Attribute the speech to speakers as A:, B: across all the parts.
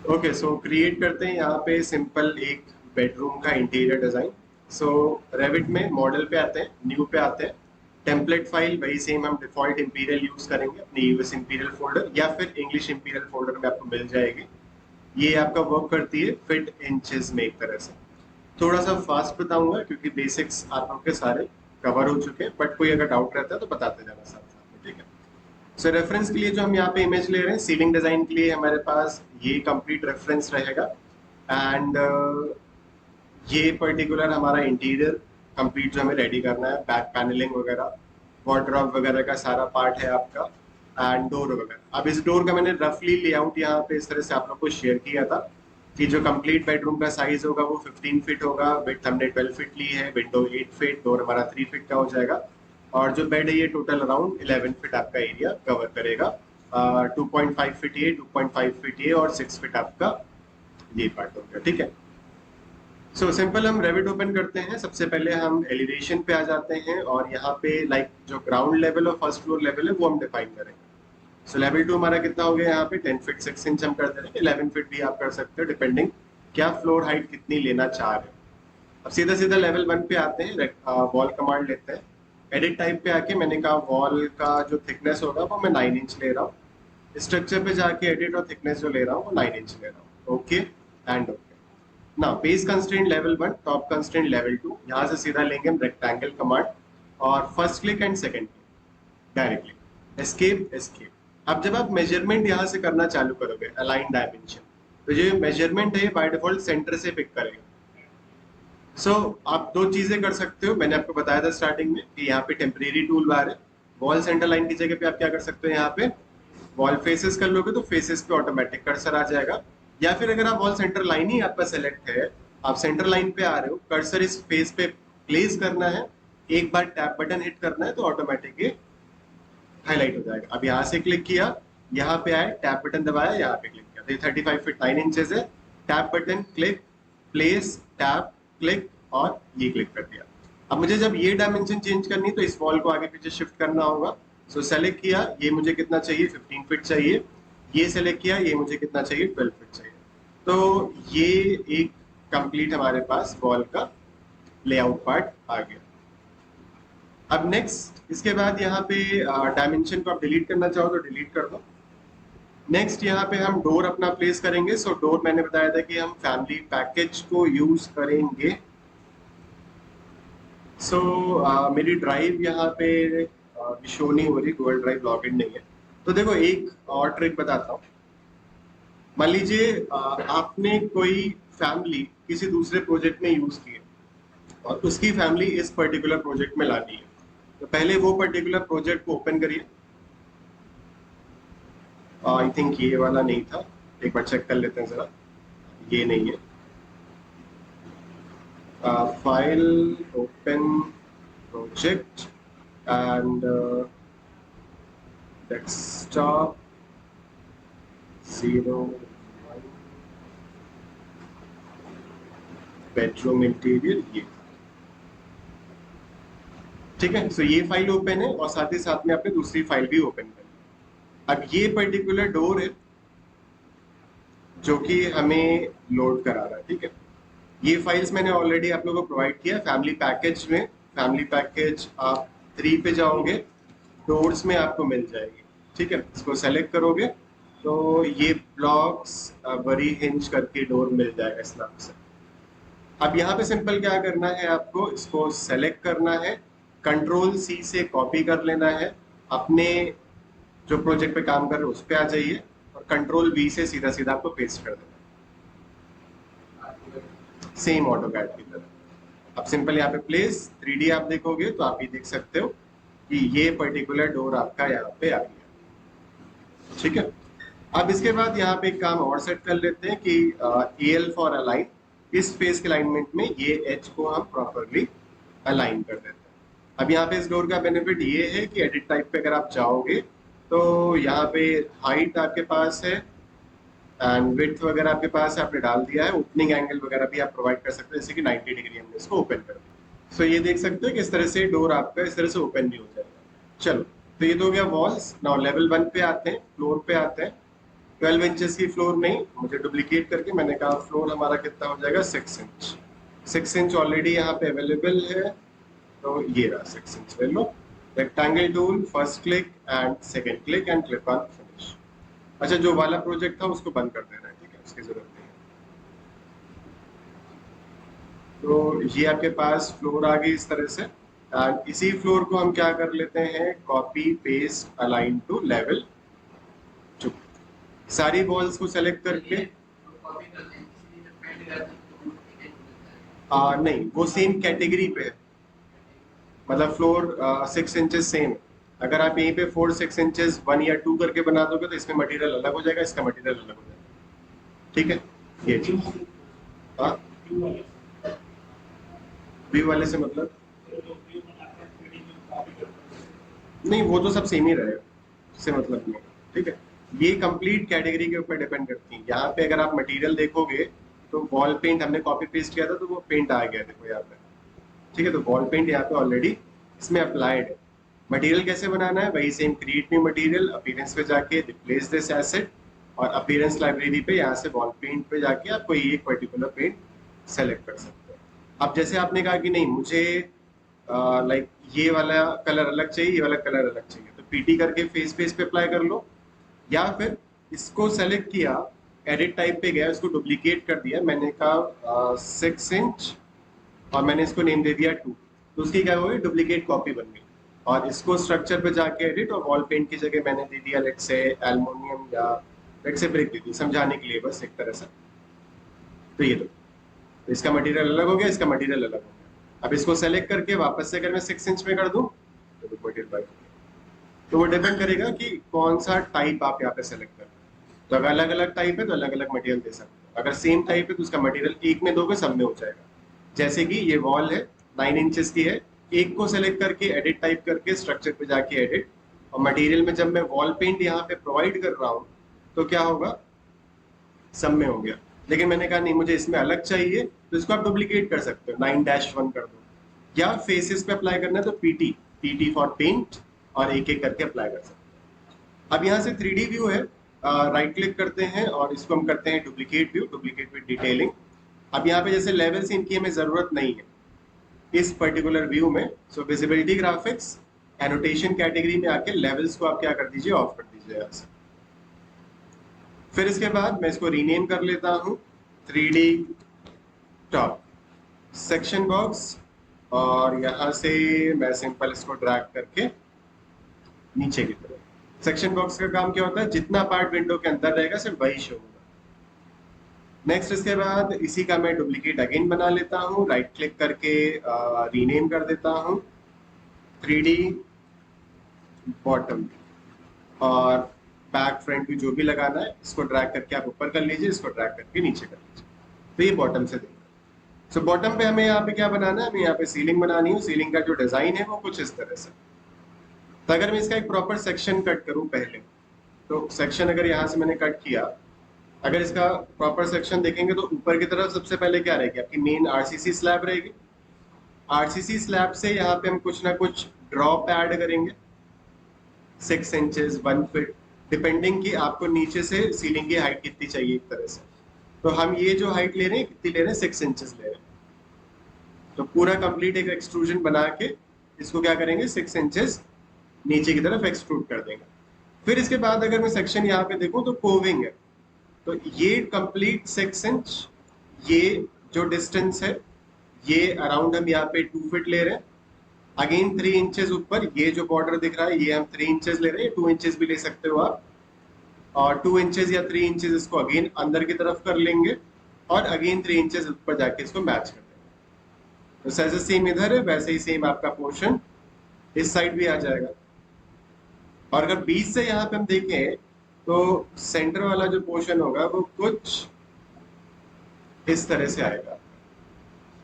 A: Okay, सो create करते हैं यहाँ पे सिंपल एक बेडरूम का इंटीरियर डिजाइन। सो रेविट में मॉडल पे आते हैं, न्यू पे आते हैं, टेम्पलेट फाइल वही सेम हम डिफॉल्ट इंपीरियल यूज करेंगे अपनी यूएस इंपीरियल फोल्डर या फिर इंग्लिश इंपीरियल फोल्डर में आपको मिल जाएगी। ये आपका वर्क करती है फिट इंचेस में एक तरह से। थोड़ा सा फास्ट बताऊंगा क्योंकि बेसिक्स आप लोग के सारे कवर हो चुके हैं, बट कोई अगर डाउट रहता है तो बताते जाना साथ साथ में, ठीक है। सो रेफरेंस के लिए जो हम यहाँ पे इमेज ले रहे हैं सीलिंग डिजाइन के लिए हमारे पास ये कंप्लीट रेफरेंस रहेगा। एंड ये पर्टिकुलर हमारा इंटीरियर कंप्लीट जो हमें रेडी करना है, बैक पैनलिंग वगैरह, वार्डरोब वगैरह का सारा पार्ट है आपका, एंड डोर वगैरह। अब इस डोर का मैंने रफली लेआउट यहाँ पे इस तरह से आप लोग को शेयर किया था कि जो कंप्लीट बेडरूम का साइज होगा वो 15 फीट होगा, विड्थ हमने 12 फीट ली है, विंडो 8 फीट, डोर हमारा 3 फीट का हो जाएगा, और जो बेड है ये टोटल अराउंड 11 फीट आपका एरिया कवर करेगा। 2.5 फीट ये, 2.5 फीट ये, और 6 फीट आपका ये पार्ट होगा, ठीक है। सो सिंपल हम रेविट ओपन करते हैं। सबसे पहले हम एलिवेशन पे आ जाते हैं और यहाँ पे लाइक जो ग्राउंड लेवल और फर्स्ट फ्लोर लेवल है वो हम डिफाइन करेंगे। सो लेवल 2 हमारा कितना हो गया यहाँ पे 10 फीट 6 इंच हम कर दे रहे हैं, 11 फीट भी आप कर सकते हो डिपेंडिंग क्या फ्लोर हाइट कितनी लेना चाह रहे हो। अब सीधा सीधा लेवल 1 पे आते हैं, वॉल कमांड लेते हैं। एडिट टाइप पे आके मैंने कहा वॉल का जो थिकनेस होगा वो मैं 9 इंच ले रहा हूँ। स्ट्रक्चर पे जाके एडिट और थिकनेस जो ले रहा हूँ वो 9 इंच ले रहा हूँ। Okay and okay. ना base constraint level 1, top constraint level 2, यहाँ से सीधा लेंगे हम रेक्टेंगल कमांड और first click and second click directly escape escape. अब जब आप मेजरमेंट यहाँ से करना चालू करोगे अलाइन डायमेंशन, तो जो मेजरमेंट है बाय डिफॉल्ट सेंटर से पिक करेगा। सो आप दो चीजें कर सकते हो, मैंने आपको बताया था स्टार्टिंग में कि यहाँ पे टेम्परेरी टूल बार है। वॉल सेंटर लाइन की जगह पे आप क्या कर सकते हो, यहाँ पे वॉल फेसेस कर लोगे तो फेसेस पे ऑटोमेटिक कर्सर आ जाएगा। या फिर अगर आप वॉल सेंटर लाइन ही आपका सेलेक्ट है, आप सेंटर लाइन पे आ रहे हो, कर्सर इस फेस पे प्लेस करना है, एक बार टैप बटन हिट करना है तो ऑटोमेटिक ये हाईलाइट हो जाएगा। अब यहाँ से क्लिक किया, यहाँ पे आए, टैप बटन दबाया, यहाँ पे क्लिक किया, तो ये 35 फीट 9 इंचेस है। Tap button, click, place, tap, click, और ये क्लिक कर दिया। अब मुझे जब ये डायमेंशन चेंज करनी है तो इस वॉल को आगे पीछे शिफ्ट करना होगा। सो सेलेक्ट किया, ये मुझे कितना चाहिए 15 फीट चाहिए, ये सेलेक्ट किया, ये मुझे कितना चाहिए 12 फीट चाहिए। तो ये एक कंप्लीट हमारे पास वॉल का लेआउट पार्ट आ गया। अब नेक्स्ट इसके बाद यहाँ पे डायमेंशन को आप डिलीट करना चाहो तो डिलीट कर दो। नेक्स्ट यहाँ पे हम डोर अपना प्लेस करेंगे। सो डोर मैंने बताया था कि हम फैमिली पैकेज को यूज करेंगे। सो मेरी ड्राइव यहाँ पे शो नहीं हो रही, गूगल ड्राइव लॉगिन नहीं है। तो देखो एक और ट्रिक बताता हूँ। मान लीजिए आपने कोई फैमिली किसी दूसरे प्रोजेक्ट में यूज की है और उसकी फैमिली इस पर्टिकुलर प्रोजेक्ट में लानी है, तो पहले वो पर्टिकुलर प्रोजेक्ट को ओपन करिए। आई थिंक ये वाला नहीं था, एक बार चेक कर लेते हैं जरा। ये नहीं है। File, open project and desktop 01 bedroom interior, ये ठीक है। सो ये फाइल ओपन है और साथ ही साथ में आपने दूसरी फाइल भी ओपन कर ली। अब ये पर्टिकुलर डोर है जो कि हमें लोड करा रहा है, ठीक है। ये फाइल्स मैंने ऑलरेडी आप लोगों को प्रोवाइड किया फैमिली पैकेज में। फैमिली पैकेज आप 3 पे जाओगे, डोर्स में आपको मिल जाएगी, ठीक है। इसको सेलेक्ट करोगे तो ये ब्लॉक्स बरी हिंज करके डोर मिल जाएगा इस नाम से। अब यहाँ पे सिंपल क्या करना है, आपको इसको सेलेक्ट करना है, कंट्रोल C से कॉपी कर लेना है, अपने जो प्रोजेक्ट पे काम कर रहे हो उस पे आ जाइए और कंट्रोल V से सीधा सीधा आपको पेस्ट कर देना, सेम ऑटोकैड की तरह। अब सिंपल यहाँ पे प्लेस 3D आप देखोगे तो आप ये देख सकते हो कि ये पर्टिकुलर डोर आपका यहाँ पे आ गया, ठीक है। अब इसके बाद यहाँ पे एक काम और सेट कर लेते हैं कि AL फॉर अलाइन, इस फेस के अलाइनमेंट में ये एच को हम प्रॉपरली अलाइन कर देते हैं। अब यहाँ पे इस डोर का बेनिफिट ये है कि एडिट टाइप पे अगर आप जाओगे तो यहाँ पे हाइट आपके पास है एंड विड्थ वगैरह आपके पास आपने डाल दिया है, ओपनिंग एंगल वगैरह भी आप प्रोवाइड कर सकते हो, जैसे कि 90 डिग्री हमने इसको ओपन कर दिया। सो ये देख सकते हो कि इस तरह से डोर आपका इस तरह से ओपन भी हो जाएगा। चलो, तो ये तो हो गया वॉल्स। नाउ लेवल 1 पे आते हैं, फ्लोर पे आते हैं। 12 इंचेस की फ्लोर नहीं, मुझे डुप्लीकेट करके मैंने कहा फ्लोर हमारा कितना हो जाएगा 6 इंच। 6 इंच ऑलरेडी यहाँ पे अवेलेबल है, तो ये रहा 6 इंच ले लो। Rectangle tool, first click and second click and click on finish. अच्छा, जो वाला प्रोजेक्ट था उसको बंद कर देना है, ठीक है, उसकी जरूरत नहीं है। तो ये आपके पास फ्लोर आ गई इस तरह से, एंड इसी फ्लोर को हम क्या कर लेते हैं, copy paste align to level. सारी वॉल्स को सेलेक्ट करके नहीं, वो सेम कैटेगरी पे है, मतलब फ्लोर 6 इंचेस सेम। अगर आप यहीं पे 4-6 इंचेस 1 या 2 करके बना दोगे तो इसमें मटेरियल अलग हो जाएगा, इसका मटेरियल अलग हो जाएगा, ठीक है। ये चीज व्यू वाले से मतलब नहीं, वो तो सब सेम ही रहेगा, उससे मतलब नहीं, ठीक है। ये कंप्लीट कैटेगरी के ऊपर डिपेंड करती है। यहाँ पे अगर आप मटेरियल देखोगे तो वॉल पेंट हमने कॉपी पेस्ट किया था तो वो पेंट आ गया, देखो यहाँ पे, ठीक है। तो वॉल पेंट यहाँ पे ऑलरेडी इसमें अप्लाइड है। मटेरियल कैसे बनाना है, वही same, create new material, appearance पे जाके रिप्लेस दिस एसेट, और अपीयरेंस लाइब्रेरी पे यहाँ से वॉल पेंट पे जाके आप कोई एक पर्टिकुलर पेंट सेलेक्ट कर सकते हो। अब जैसे आपने कहा कि नहीं मुझे लाइक ये वाला कलर अलग चाहिए, ये वाला कलर अलग चाहिए, तो पीटी करके फेस पे अप्लाई कर लो, या फिर इसको सेलेक्ट किया, एडिट टाइप पे गया, इसको डुप्लीकेट कर दिया, मैंने कहा 6 इंच और मैंने इसको नेम दे दिया 2, तो उसकी क्या हुई, डुप्लीकेट कॉपी बन गई। और इसको स्ट्रक्चर पे जाके एडिट, और वॉल पेंट की जगह मैंने दे दिया लेट से एल्युमिनियम या लेट से ब्रिक दे दी, समझाने के लिए बस एक तरह से। तो ये लो, इसका मटेरियल अलग हो गया, इसका मटेरियल अलग हो गया। अब इसको सेलेक्ट करके वापस से अगर मैं 6 इंच में कर दूं तो मटेरियल बाय, तो वो डिपेंड करेगा कि कौन सा टाइप आप यहाँ पे सेलेक्ट कर रहे हैं। तो अगर अलग अलग टाइप है तो अलग अलग मटेरियल दे सकते हो, अगर सेम टाइप है तो उसका मटेरियल एक में दोगे सब में हो जाएगा। जैसे कि ये वॉल है 9 इंचेस की है, एक को सेलेक्ट करके एडिट टाइप करके स्ट्रक्चर पे जाके एडिट, और मटेरियल में जब मैं वॉल पेंट यहाँ पे प्रोवाइड कर रहा हूँ तो क्या होगा, सब में हो गया। लेकिन मैंने कहा नहीं मुझे इसमें अलग चाहिए, तो इसको आप डुप्लीकेट कर सकते हो, 9-1 कर दो, या फेसेस पे अप्लाई करना है तो पीटी फॉर पेंट, और एक एक करके अप्लाई कर सकते हैं। अब यहाँ से 3D व्यू है, राइट क्लिक करते हैं और इसको हम करते हैं duplicate view, duplicate with detailing. अब यहाँ पे जैसे लेवल्स इनकी हमें जरूरत नहीं है इस पर्टिकुलर व्यू में, सो विजिबिलिटी ग्राफिक्स एनोटेशन कैटेगरी में आके लेवल्स को आप क्या कर दीजिए, ऑफ कर दीजिए यहाँ से। फिर इसके बाद मैं इसको रीनेम कर लेता हूँ 3D टॉप सेक्शन बॉक्स, और यहाँ से मैं सिंपल इसको ड्रैग करके नीचे की तरफ। सेक्शन बॉक्स का काम क्या होता है, जितना पार्ट विंडो के अंदर रहेगा सिर्फ वही शो होगा। नेक्स्ट इसके बाद इसी का मैं डुप्लीकेट अगेन बना लेता हूँ, राइट क्लिक करके रीनेम कर देता हूँ 3D बॉटम, और बैक फ्रंट भी जो भी लगाना है इसको ड्रैग करके आप ऊपर कर लीजिए, इसको ड्रैग करके नीचे कर लीजिए। तो ये बॉटम से देखना। सो बॉटम पे हमें यहाँ पे क्या बनाना है, हमें यहाँ पे सीलिंग बनानी है। सीलिंग का जो डिजाइन है वो कुछ इस तरह से। तो अगर मैं इसका एक प्रॉपर सेक्शन कट करूँ पहले, तो सेक्शन अगर यहाँ से मैंने कट किया, अगर इसका प्रॉपर सेक्शन देखेंगे तो ऊपर की तरफ सबसे पहले क्या रहेगी, आपकी मेन आरसीसी स्लैब रहेगी। आरसीसी स्लैब से यहाँ पे हम कुछ ना कुछ ड्रॉप ऐड करेंगे, 6 इंचेस 1 फीट, डिपेंडिंग कि आपको नीचे से सीलिंग की हाइट कितनी चाहिए एक तरह से। तो हम ये जो हाइट ले रहे हैं कितनी ले रहे हैं, 6 इंचेस ले रहे हैं। तो पूरा कंप्लीट एक एक्सट्रूजन बना के इसको क्या करेंगे, 6 इंचेस नीचे की तरफ एक्सट्रूड कर देंगे। फिर इसके बाद अगर मैं सेक्शन यहाँ पे देखूं तो कोविंग है, तो ये कंप्लीट 6 इंच, ये जो डिस्टेंस है ये अराउंड हम यहाँ पे 2 फीट ले रहे हैं। अगेन 3 इंचेस ऊपर ये जो बॉर्डर दिख रहा है ये हम 3 इंचेस ले रहे हैं, 2 इंचेस भी ले सकते हो आप, और 2 इंचेस या 3 इंचेस इसको अगेन अंदर की तरफ कर लेंगे, और अगेन 3 इंचेस ऊपर जाके इसको मैच कर देंगे। तो जैसे सेम इधर है वैसे ही सेम आपका पोर्शन इस साइड भी आ जाएगा। और अगर बीच से यहाँ पे हम देखें तो सेंटर वाला जो पोर्शन होगा वो कुछ इस तरह से आएगा।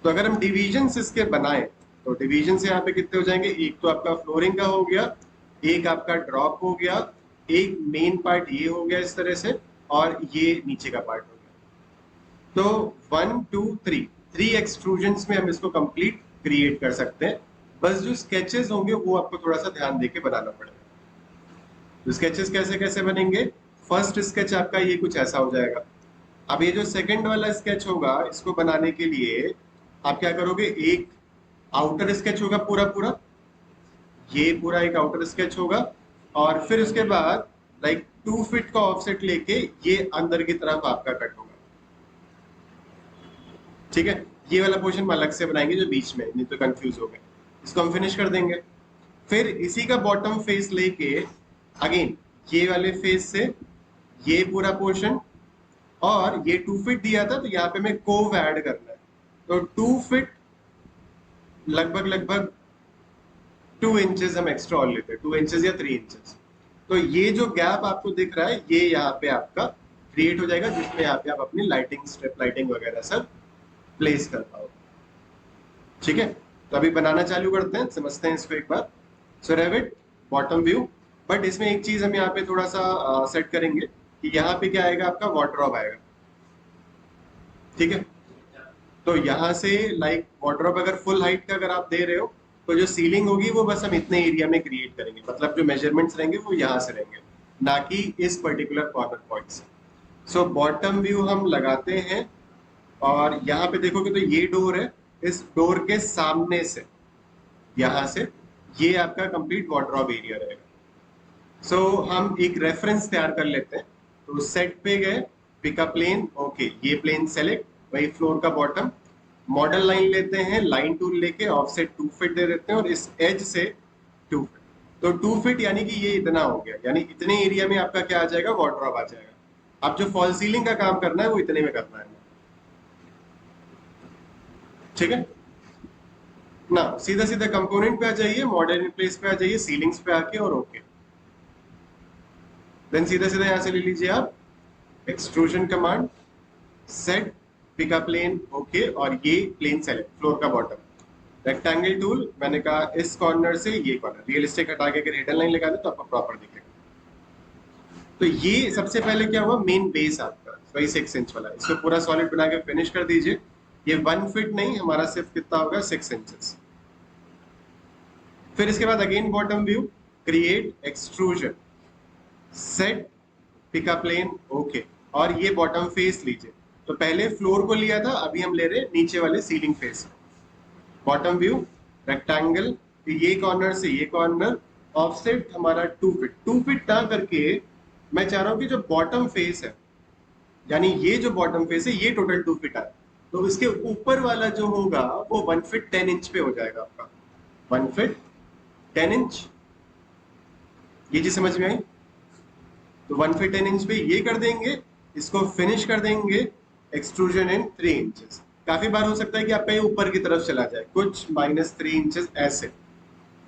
A: तो अगर हम डिविजन्स इसके बनाएं तो डिवीजन से यहाँ पे कितने हो जाएंगे, एक तो आपका फ्लोरिंग का हो गया, एक आपका ड्रॉप हो गया, एक मेन पार्ट ये हो गया इस तरह से, और ये नीचे का पार्ट हो गया। तो 1 2 3 एक्सट्रूजन्स में हम इसको कंप्लीट क्रिएट कर सकते हैं। बस जो स्केचेस होंगे वो आपको थोड़ा सा ध्यान देके बनाना पड़ेगा। तो स्केचेस कैसे कैसे बनेंगे, फर्स्ट स्केच आपका ये कुछ ऐसा हो जाएगा। अब ये जो सेकंड वाला स्केच होगा, इसको बनाने के लिए आप क्या करोगे, एक आउटर स्केच होगा पूरा पूरा, ये पूरा एक आउटर स्केच होगा, और फिर उसके बाद लाइक 2 फीट का ऑफसेट लेके ये अंदर की तरफ आपका कट होगा। ठीक है, ये वाला पोर्शन हम अलग से बनाएंगे जो बीच में, नहीं तो कंफ्यूज हो गए। इसको हम फिनिश कर देंगे। फिर इसी का बॉटम फेस लेके अगेन ये वाले फेस से ये पूरा पोर्शन, और ये 2 फीट दिया था तो यहाँ पे मैं कोव ऐड करना है, तो 2 फीट लगभग लगभग 2 इंचेस हम एक्स्ट्रा और लेते हैं, 2 इंचेस या 3 इंचेस। तो ये जो गैप आपको दिख रहा है ये यहाँ पे आपका क्रिएट हो जाएगा, जिसमें यहाँ पे आप अपनी लाइटिंग, स्ट्रिप लाइटिंग वगैरह सब प्लेस कर पाओ। ठीक है, तो अभी बनाना चालू करते हैं, समझते हैं इसको एक बार। सो रेविट बॉटम व्यू, बट इसमें एक चीज हम यहाँ पे थोड़ा सा सेट करेंगे कि यहाँ पे क्या आएगा, आपका वार्डरोब आएगा। ठीक है, तो यहाँ से लाइक वार्डरोब अगर फुल हाइट का अगर आप दे रहे हो, तो जो सीलिंग होगी वो बस हम इतने एरिया में क्रिएट करेंगे, मतलब जो मेजरमेंट्स रहेंगे वो यहाँ से रहेंगे, ना कि इस पर्टिकुलर कॉर्नर पॉइंट से। सो बॉटम व्यू हम लगाते हैं, और यहाँ पे देखोगे तो ये डोर है, इस डोर के सामने से यहाँ से ये आपका कंप्लीट वार्डरोब एरिया रहेगा। सो हम एक रेफरेंस तैयार कर लेते हैं। तो सेट पे गए, पिका प्लेन, ओके, ये प्लेन सेलेक्ट, वही फ्लोर का बॉटम, मॉडल लाइन लेते हैं, लाइन टूल लेके ऑफसेट 2 फीट दे देते हैं, और इस एज से 2 फीट, तो 2 फीट यानी कि ये इतना हो गया, यानी इतने एरिया में आपका क्या आ जाएगा, वार्डरोब आ जाएगा। अब जो फॉल सीलिंग का काम करना है वो इतने में करना है। ठीक है ना, सीधा सीधा कंपोनेंट पे आ जाइए, मॉडल इन प्लेस पे आ जाइए, सीलिंग्स पे आके, और ओके। देन सीधा सीधा यहाँ से ले लीजिए आप extrusion command, set pick a plane, okay, और ये प्लेन सेलेक्ट, फ्लोर का बॉटम, रेक्टेंगल टूल, मैंने कहा इस कॉर्नर से ये कॉर्नर, रियलिस्टिक हटा के अगर हिडन लाइन लगा दे तो आपको प्रॉपर दिखेगा। तो ये सबसे पहले क्या हुआ, मेन बेस आपका वही 6 इंच वाला, इसको पूरा सॉलिड बना के फिनिश कर दीजिए। ये 1 फीट नहीं, हमारा सिर्फ कितना होगा, 6 इंचेस। फिर इसके बाद again bottom view, create extrusion, set pick a plane, okay, और ये बॉटम फेस लीजिए। तो पहले फ्लोर को लिया था, अभी हम ले रहे हैं नीचे वाले ceiling face. Bottom view, rectangle, तो ये कॉर्नर से ये कॉर्नर, ऑफसेट हमारा 2 फीट, 2 फीट ना करके मैं चाह रहा हूं कि जो बॉटम फेस है, यानी ये जो बॉटम फेस है ये टोटल 2 फीट आए, तो इसके ऊपर वाला जो होगा वो 1 फीट 10 इंच पे हो जाएगा आपका, 1 फीट 10 इंच। ये चीज समझ में आई? तो 1 फीट 10 इंच पे ये कर देंगे, इसको फिनिश कर देंगे एक्सट्रूजन इन 3 इंचेस। काफी बार हो सकता है कि आपका ये ऊपर की तरफ चला जाए, कुछ -3 इंचेस ऐसे,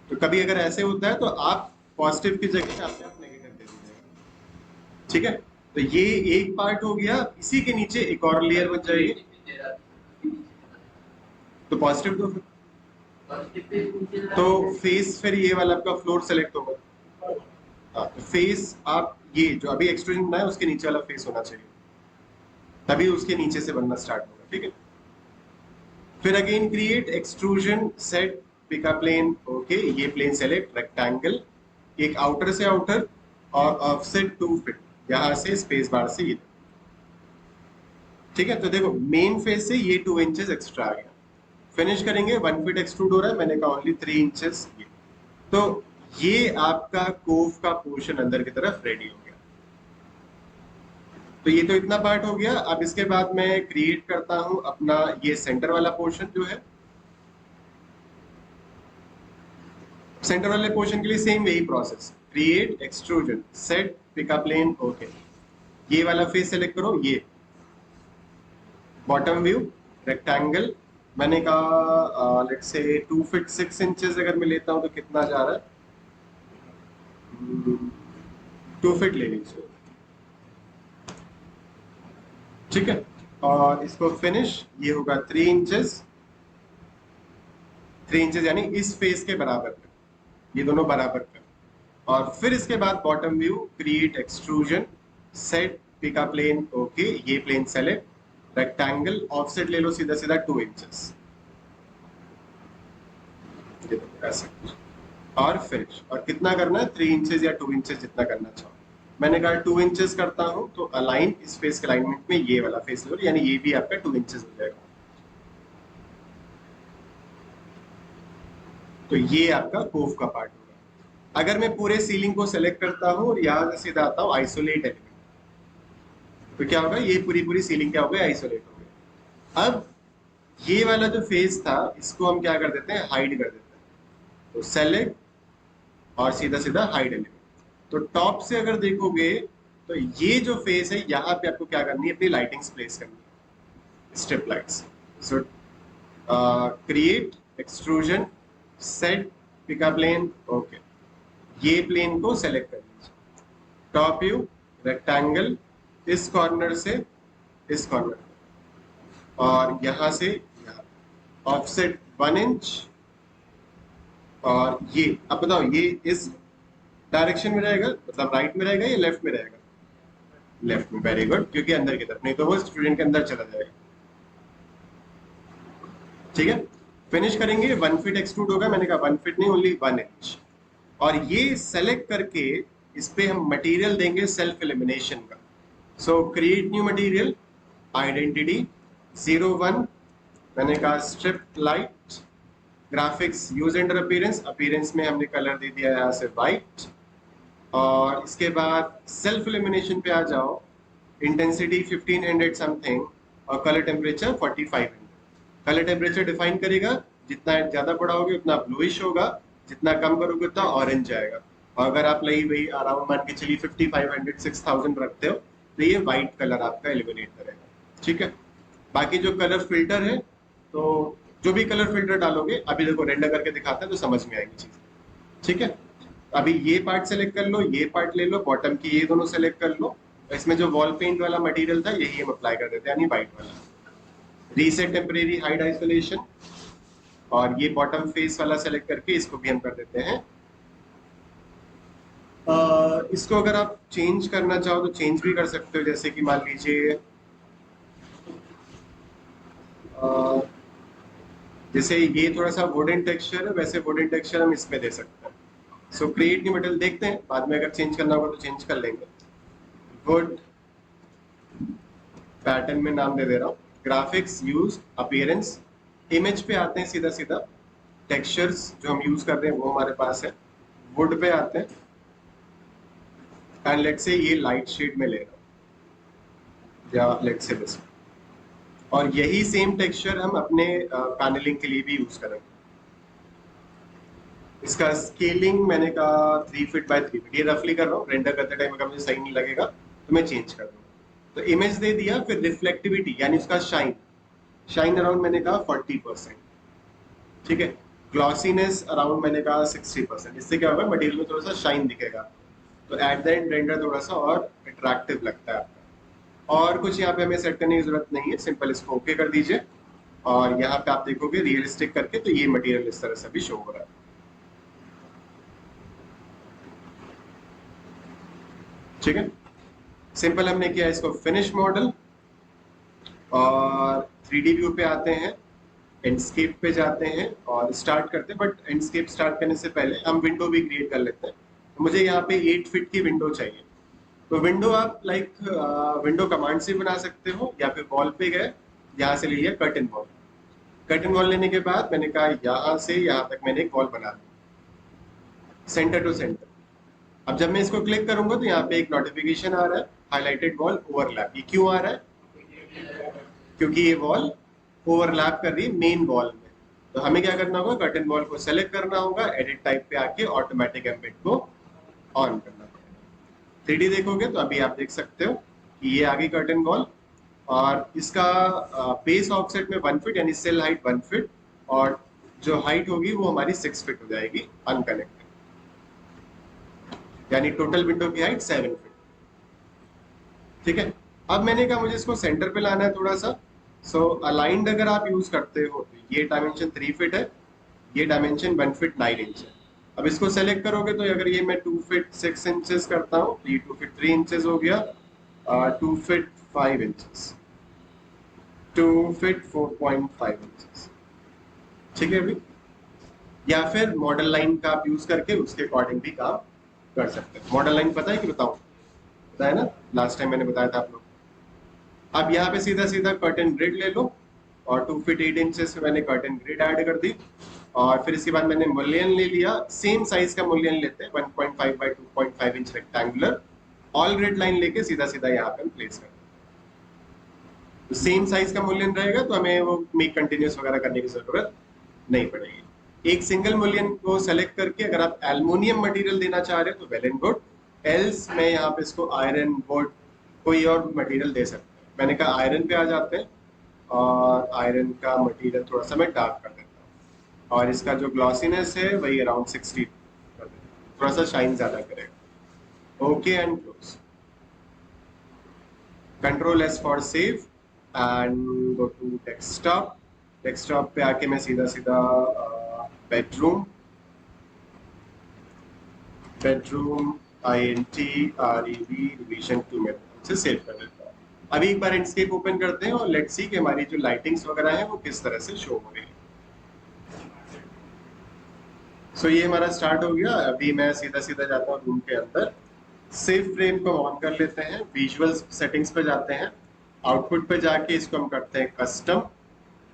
A: तो कभी अगर ऐसे होता है तो आप पॉजिटिव की जगह आपने आप नेगेटिव दे दीजिएगा। ठीक है, तो ये एक पार्ट हो गया, इसी के नीचे एक और लेयर बन जाएगी, तो पॉजिटिव तो फेस, फिर ये वाला आपका फ्लोर सेलेक्ट होगा। हाँ, तो फेस आप ये जो अभी एक्सट्रूजन बनाया उसके नीचे वाला फेस होना चाहिए, तभी उसके नीचे से बनना स्टार्ट होगा। ठीक है, फिर again create extrusion, set pick a plane, okay, ये प्लेन सेलेक्ट, रेक्टेंगल, एक आउटर से आउटर, और ऑफसेट 2 फीट, यहां से स्पेस बार से ये। ठीक है, तो देखो मेन फेस से ये 2 इंचेस एक्स्ट्रा आ गया। फिनिश करेंगे, 1 फीट एक्सट्रूड हो रहा है, मैंने कहा ओनली 3 इंचेस। तो ये आपका कोव का पोर्शन अंदर की तरफ रेडी हो गया। तो ये तो इतना पार्ट हो गया। अब इसके बाद मैं क्रिएट करता हूं अपना ये सेंटर वाला पोर्शन जो है। सेंटर वाले पोर्शन के लिए सेम यही process, create extrusion, set pick a plane, okay, ये वाला फेस सेलेक्ट करो, ये बॉटम व्यू, रेक्टेंगल, मैंने कहा लेट्स से 2 फीट 6 इंचेस अगर मैं लेता हूं तो कितना जा रहा है, 2 फीट ले लीजिए। ठीक है, और इसको फिनिश, ये होगा 3 इंचेस, 3 इंचेस यानी इस फेस के बराबर कर, ये दोनों बराबर कर। और फिर इसके बाद bottom view, create extrusion, set pick a plane, okay, ये प्लेन सेलेक्ट, रेक्टेंगल, ऑफसेट ले लो सीधा सीधा 2 इंचेस, ऐसे, और फिनिश। और कितना करना है, 3 इंचेस या 2 इंचेस जितना करना चाहो। मैंने कहा 2 इंचेस करता हूं तो अलाइन इस फेस के अलाइनमेंट में ये वाला फेस लेवल, यानी ये भी आपका 2 इंचेस हो जाएगा। तो ये आपका कोव का पार्ट होगा। अगर मैं पूरे सीलिंग को सेलेक्ट करता हूं और यहां से सीधा आता हूं आइसोलेट एलिमेंट, तो क्या होगा, ये पूरी पूरी सीलिंग क्या हो गई, आइसोलेट हो गई। अब ये वाला जो फेस था इसको हम क्या कर देते हैं, हाइड कर देते हैं। तो सेलेक्ट और सीधा सीधा हाइड एलिमेंट। तो टॉप से अगर देखोगे तो ये जो फेस है यहाँ पे आपको क्या करनी है, अपनी लाइटिंग्स प्लेस करनी है, strip lights. So create extrusion set pick a plane, okay, ये प्लेन को सेलेक्ट कर लीजिए। टॉप व्यू रेक्टेंगल, इस कॉर्नर से इस कॉर्नर, और यहां से यहाँ ऑफसेट 1 इंच। और ये अब बताओ, ये इस डायरेक्शन में रहेगा, मतलब राइट में रहेगा या लेफ्ट में रहेगा, लेफ्ट में, वेरी गुड, क्योंकि अंदर की तरफ, नहीं तो वो स्टूडेंट के अंदर चला जाएगा। ठीक है, फिनिश करेंगे। 1 फीट एक्सट्रूड होगा, मैंने कहा 1 फीट नहीं, ओनली 1 इंच। और ये सेलेक्ट करके इस पे हम मटेरियल देंगे सेल्फ एलिमिनेशन का। So create new material, identity 01, मैंने कहा strip light, graphics use render appearance, appearance में हमने कलर दे दिया यहाँ से वाइट। और इसके बाद सेल्फ एलिमिनेशन पे आ जाओ, इंटेंसिटी 1500 समथिंग और colour temperature 4500। Colour temperature define करेगा, जितना ज्यादा बढ़ाओगे उतना ब्लूइश होगा, जितना कम करोगे उतना ऑरेंज आएगा। और अगर आप वही अराउंड मान के चलिए 5500 6000 रखते हो तो ये व्हाइट कलर आपका एलिमिनेट करेगा। ठीक है, बाकी जो कलर फिल्टर है, तो जो भी कलर फिल्टर डालोगे, अभी देखो रेंडर करके दिखाते हैं तो समझ में आएगी चीज। ठीक है, अभी ये पार्ट सेलेक्ट कर लो, ये पार्ट ले लो, बॉटम की ये दोनों सेलेक्ट कर लो। इसमें जो वॉल पेंट वाला मटेरियल था यही हम अप्लाई कर देते हैं, यानी व्हाइट वाला। रीसेट टेम्परेरी हाइड आइसोलेशन, और ये बॉटम फेस वाला सेलेक्ट करके इसको भी हम कर देते हैं। इसको अगर आप चेंज करना चाहो तो चेंज भी कर सकते हो, जैसे कि मान लीजिए जैसे ये थोड़ा सा वुडन टेक्सचर है, वैसे वुडन टेक्सचर हम इसमें दे सकते हैं। सो क्रिएट न्यू मटेरियल, देखते हैं बाद में अगर चेंज करना होगा तो चेंज कर लेंगे। वुड पैटर्न में नाम दे दे रहा हूँ, ग्राफिक्स यूज अपीयरेंस, इमेज पे आते हैं सीधा सीधा, टेक्सचर्स जो हम यूज कर रहे हैं वो हमारे पास है, वुड पे आते हैं, एंड लेट से ये लाइट शेड में ले रहा हूँ, या लेट से दिस, और यही सेम टेक्सचर हम अपने पैनलिंग के लिए भी यूज करेंगे। इसका स्केलिंग मैंने कहा 3 फीट बाय 3 फीट, ये रफली कर रहा हूँ, रेंडर करते टाइम अगर मुझे सही नहीं लगेगा तो मैं चेंज कर दूंगा। तो इमेज दे दिया, फिर रिफ्लेक्टिविटी यानी उसका शाइन, शाइन अराउंड मैंने कहा 40%। ठीक है, ग्लॉसीनेस अराउंड मैंने कहा 60%। इससे क्या होगा, मटेरियल में थोड़ा सा शाइन दिखेगा, तो एट द एंड रेंडर थोड़ा सा और अट्रैक्टिव लगता है आपका। और कुछ यहाँ पे हमें सेट करने की जरूरत नहीं है, सिंपल इसको ओके कर दीजिए। और यहाँ पे आप देखोगे रियलिस्टिक करके तो ये मटेरियल इस तरह से भी शो हो रहा है। ठीक है, सिंपल हमने किया इसको फिनिश मॉडल। और 3D व्यू पे आते हैं, एंडस्केप पे जाते हैं और स्टार्ट करते हैं। बट एंडस्केप स्टार्ट करने से पहले हम विंडो भी क्रिएट कर लेते हैं। तो मुझे यहाँ पे 8 फीट की विंडो चाहिए। तो विंडो आप विंडो कमांड से बना सकते हो, या फिर वॉल पे गए, यहाँ से ले लिया कर्टन वॉल। कर्टन वॉल लेने के बाद मैंने कहा यहाँ से यहाँ तक मैंने एक वॉल बना दी, सेंटर टू सेंटर। अब जब मैं इसको क्लिक करूंगा तो यहाँ पे एक नोटिफिकेशन आ रहा है, हाईलाइटेड वॉल ओवरलैप। ये क्यों आ रहा है, क्योंकि ये वॉल ओवरलैप कर रही है मेन वॉल में। तो हमें क्या करना होगा, कर्टन वॉल को सेलेक्ट करना होगा, एडिट टाइप पे आके ऑटोमेटिक एम्बेड को ऑन करना पड़ेगा। 3D देखोगे तो अभी आप देख सकते हो कि ये आ गई कर्टन वॉल, और इसका बेस ऑफसेट में 1 फीट, यानी सेल हाइट 1 फीट, और जो हाइट होगी वो हमारी 6 फीट हो जाएगी अनकनेक्टेड, यानी टोटल विंडो की हाइट 7 फीट। ठीक है, अब मैंने कहा मुझे इसको सेंटर पे लाना है थोड़ा सा। सो अलाइंड अगर आप यूज करते हो तो ये डायमेंशन 3 फीट है, ये डायमेंशन 1 फीट 9 इंच है। अब इसको सेलेक्ट करोगे तो अगर ये मैं 2 फीट 6 इंचेस करता हूँ तो ये 2 फीट 3 इंचेस हो गया, 2 फीट 5 इंचेस, 2 फीट 4.5 इंचेस। ठीक है अभी, या फिर मॉडल लाइन का आप यूज करके उसके अकॉर्डिंग भी काम कर सकते हैं। मॉडल लाइन पता है कि बताऊं, बताया ना, लास्ट टाइम मैंने बताया था आप लोग। अब यहाँ पे सीधा सीधा कर्टन ग्रिड ले लो, और 2 फीट 8 इंचेस में मैंने कर्टन ग्रिड ऐड कर दी। और फिर इसके बाद मैंने मुलियन ले लिया, सेम साइज का मुलियन लेते हैं, 1.5 by 2.5 inch rectangular. All grid line लेके सीधा सीधा यहाँ पे हम प्लेस करते हैं। तो सेम साइज का मुलियन रहेगा तो हमें वो मेक कंटिन्यूस वगैरह करने की जरूरत नहीं पड़ेगी। एक सिंगल मुलियन को सेलेक्ट करके अगर आप एल्युमिनियम मटेरियल देना चाह रहे हो तो वेल एंड गुड, एल्स मैं यहाँ पे इसको आयरन, वुड, कोई और मटेरियल दे सकते हैं। मैंने कहा आयरन पे आ जाते हैं, और आयरन का मटेरियल थोड़ा सा मैं डार्क कर देता हूँ, और इसका जो ग्लॉसीनेस है वही अराउंड 60 कर देता हूँ, थोड़ा सा शाइन ज्यादा करेगा। Okay and close, control S for save and go to desktop. Desktop पे आके मैं सीधा सीधा bedroom, bedroom INT REV revision 2 में से सेव कर देता हूँ। अभी एक बार इंस्केप ओपन करते हैं और लेट्स सी कि हमारी जो लाइटिंग्स वगैरह है वो किस तरह से शो हो रही है। सो ये हमारा स्टार्ट हो गया। अभी मैं सीधा सीधा जाता हूँ रूम के अंदर, सेव फ्रेम को ऑन कर लेते हैं, विजुअल सेटिंग्स पे जाते हैं, आउटपुट पे जाके इसको हम करते हैं कस्टम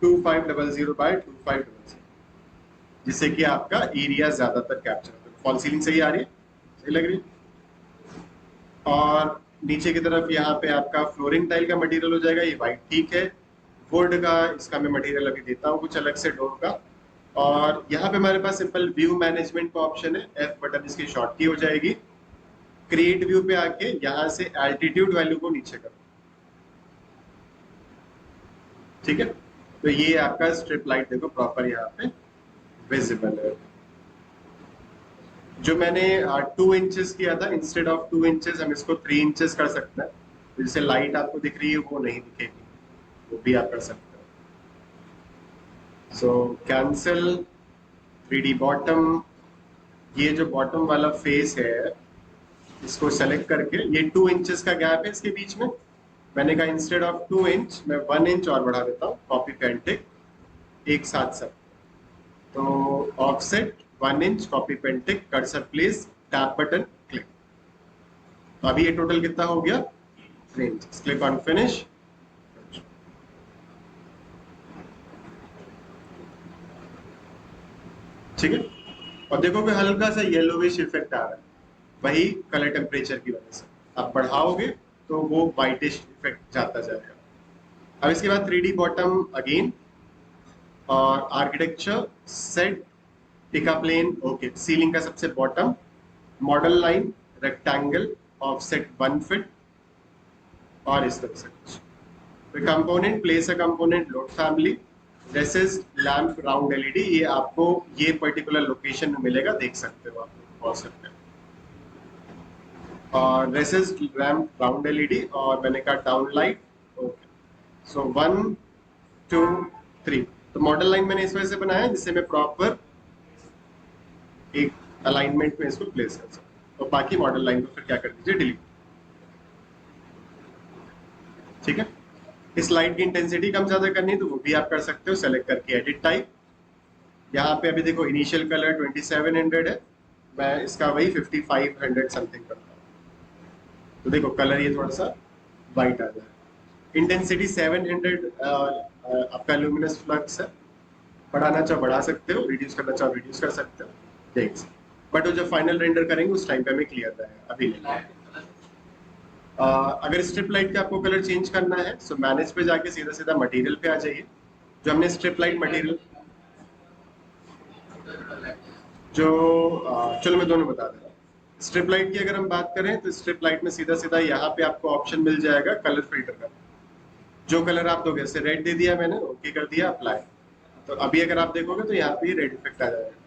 A: 2500 बाय 2500, जिससे कि आपका एरिया ज्यादातर कैप्चर हो। फॉल सीलिंग सही आ रही है, सही लग रही है। और नीचे की तरफ यहाँ पे आपका फ्लोरिंग टाइल का मटेरियल हो जाएगा, ये वाइट ठीक है। वुड का इसका मैं मटेरियल अभी देता हूँ कुछ अलग से डोर का। और यहाँ पे हमारे पास सिंपल व्यू मैनेजमेंट का ऑप्शन है, F बटन इसकी शॉर्ट की हो जाएगी। क्रिएट व्यू पे आके यहाँ से एल्टीट्यूड वैल्यू को नीचे करो, ठीक है। तो ये आपका स्ट्रिप लाइट देखो प्रॉपर यहाँ पे विजिबल है। जो मैंने 2 इंचेस किया था, इंस्टेड ऑफ 2 इंचेस हम इसको 3 इंचेस कर सकते हैं, तो जिससे लाइट आपको दिख रही है वो नहीं दिखेगी, वो भी आप कर सकते हैं। सो कैंसिल 3D बॉटम, ये जो बॉटम वाला फेस है इसको सेलेक्ट करके, ये 2 इंचेस का गैप है इसके बीच में, मैंने कहा इंस्टेड ऑफ 2 इंच मैं 1 इंच और बढ़ा देता हूँ, कॉपी पेंटिक एक साथ सब। तो offset 1 inch, copy painting, cursor place, tab button, click. अभी ये टोटल कितना हो गया, 3 इंच। Click on finish. ठीक है, और देखो कि हल्का सा येलोविश इफेक्ट आ रहा है, वही कलर टेम्परेचर की वजह से। आप बढ़ाओगे तो वो व्हाइटिश इफेक्ट जाता जाएगा। अब इसके बाद 3D बॉटम अगेन, और आर्किटेक्चर सेट, टिका प्लेन, ओके, सीलिंग का सबसे bottom, model line, rectangle, offset 1 feet, और इस तरह से कुछ। Component, place a component, load family, this is lamp round LED, ये आपको ये पर्टिकुलर लोकेशन में मिलेगा, देख सकते हो आप पहुंच सकते हैं। और this is lamp round LED, और मैंने कहा डाउन लाइट, ओके। सो 1 2 3, तो मॉडल लाइन मैंने इस वजह से बनाया जिससे मैं प्रॉपर एक अलाइनमेंट में इसको प्लेस कर सकूं। तो बाकी मॉडल लाइन को फिर क्या कर दीजिए, डिलीट। ठीक है, इस लाइट की इंटेंसिटी कम ज्यादा करनी है तो वो भी आप कर सकते हो, सेलेक्ट करके एडिट टाइप। यहाँ पे अभी देखो इनिशियल कलर 2700 है, मैं इसका वही 5500 समथिंग करता हूँ, तो देखो कलर ये थोड़ा सा वाइट आ जाए। इंटेंसिटी 700 आपका लुमिनस फ्लक्स है, बढ़ाना चाहो बढ़ा सकते हो, रिड्यूस करना चाहो रिड्यूस कर सकते हो, देख। बट वो जब फाइनल रेंडर करेंगे उस टाइम पे हमें क्लियर रहेगा, अभी नहीं। अगर स्ट्रिप लाइट का आपको कलर चेंज करना है सो मैनेज पे जाके सीधा सीधा मटेरियल पे आ जाइए। जो हमने स्ट्रिप लाइट मटेरियल, जो चलो मैं दोनों बता दे रहा हूँ। स्ट्रिप लाइट की अगर हम बात करें तो स्ट्रिप लाइट में सीधा सीधा यहाँ पे आपको ऑप्शन मिल जाएगा कलर फिल्टर का। जो कलर आप दोगे, जैसे रेड दे दिया मैंने, ओके कर दिया, अप्लाई। तो अभी अगर आप देखोगे तो यहाँ पे रेड इफेक्ट आ जाएगा।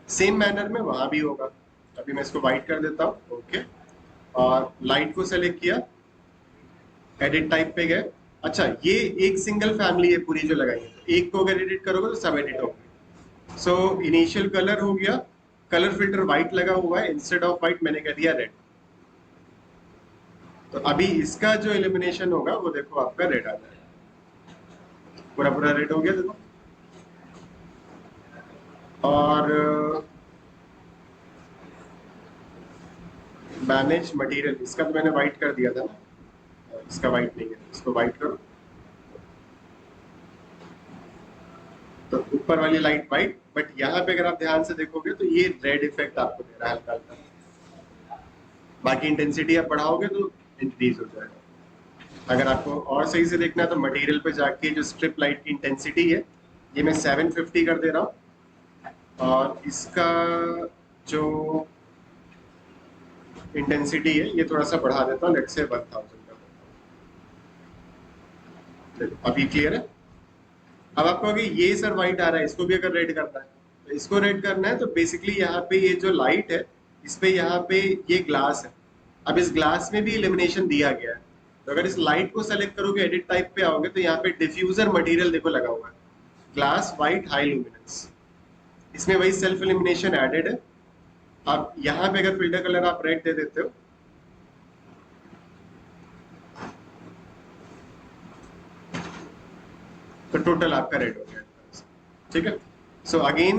A: सेम मैनर में वहां भी होगा। अभी मैं इसको व्हाइट कर देता हूँ, ओके, और लाइट को सेलेक्ट किया, एडिट टाइप पे गए। अच्छा, ये एक सिंगल फैमिली है पूरी जो लगाई है, एक को अगर एडिट करोगे तो सब एडिट होंगे। सो इनिशियल कलर हो गया, कलर फिल्टर व्हाइट लगा हुआ है, इंस्टेड ऑफ व्हाइट मैंने कर दिया रेड। तो अभी इसका जो इल्यूमिनेशन होगा वो देखो आपका रेड आ जाएगा, पूरा पूरा रेड हो गया देखो। और मैनेज मटेरियल, इसका तो मैंने वाइट कर दिया था ना, इसका वाइट नहीं है, इसको वाइट करो। तो ऊपर वाली लाइट वाइट, बट यहाँ पे अगर आप ध्यान से देखोगे तो ये रेड इफेक्ट आपको दे रहा है हल्का हल्का। बाकी इंटेंसिटी आप बढ़ाओगे तो इंक्रीज हो जाएगा। अगर आपको और सही से देखना है तो मटेरियल पे जाके जो स्ट्रिप लाइट की इंटेंसिटी है ये मैं 750 कर दे रहा हूँ, और इसका जो इंटेंसिटी है ये थोड़ा सा बढ़ा देता हूँ, लेट्स से 1000 कर देता हूँ। अभी क्लियर है? अब आपको अगर ये सर व्हाइट आ रहा है, इसको भी अगर रेड करना है, तो इसको रेड करना है तो बेसिकली यहाँ पे ये जो लाइट है इस पे यहाँ पे ये ग्लास है। अब इस ग्लास में भी इल्यूमिनेशन दिया गया है, तो अगर इस लाइट को सेलेक्ट करोगे, एडिट टाइप पे आओगे तो यहाँ पे डिफ्यूजर मटेरियल देखो लगा हुआ है, ग्लास व्हाइट हाई लुमिनेंस, इसमें वही सेल्फ इल्यूमिनेशन एडेड है। अब यहाँ पे अगर फिल्टर कलर आप रेड दे देते हो तो टोटल आपका रेड हो गया, ठीक है। सो अगेन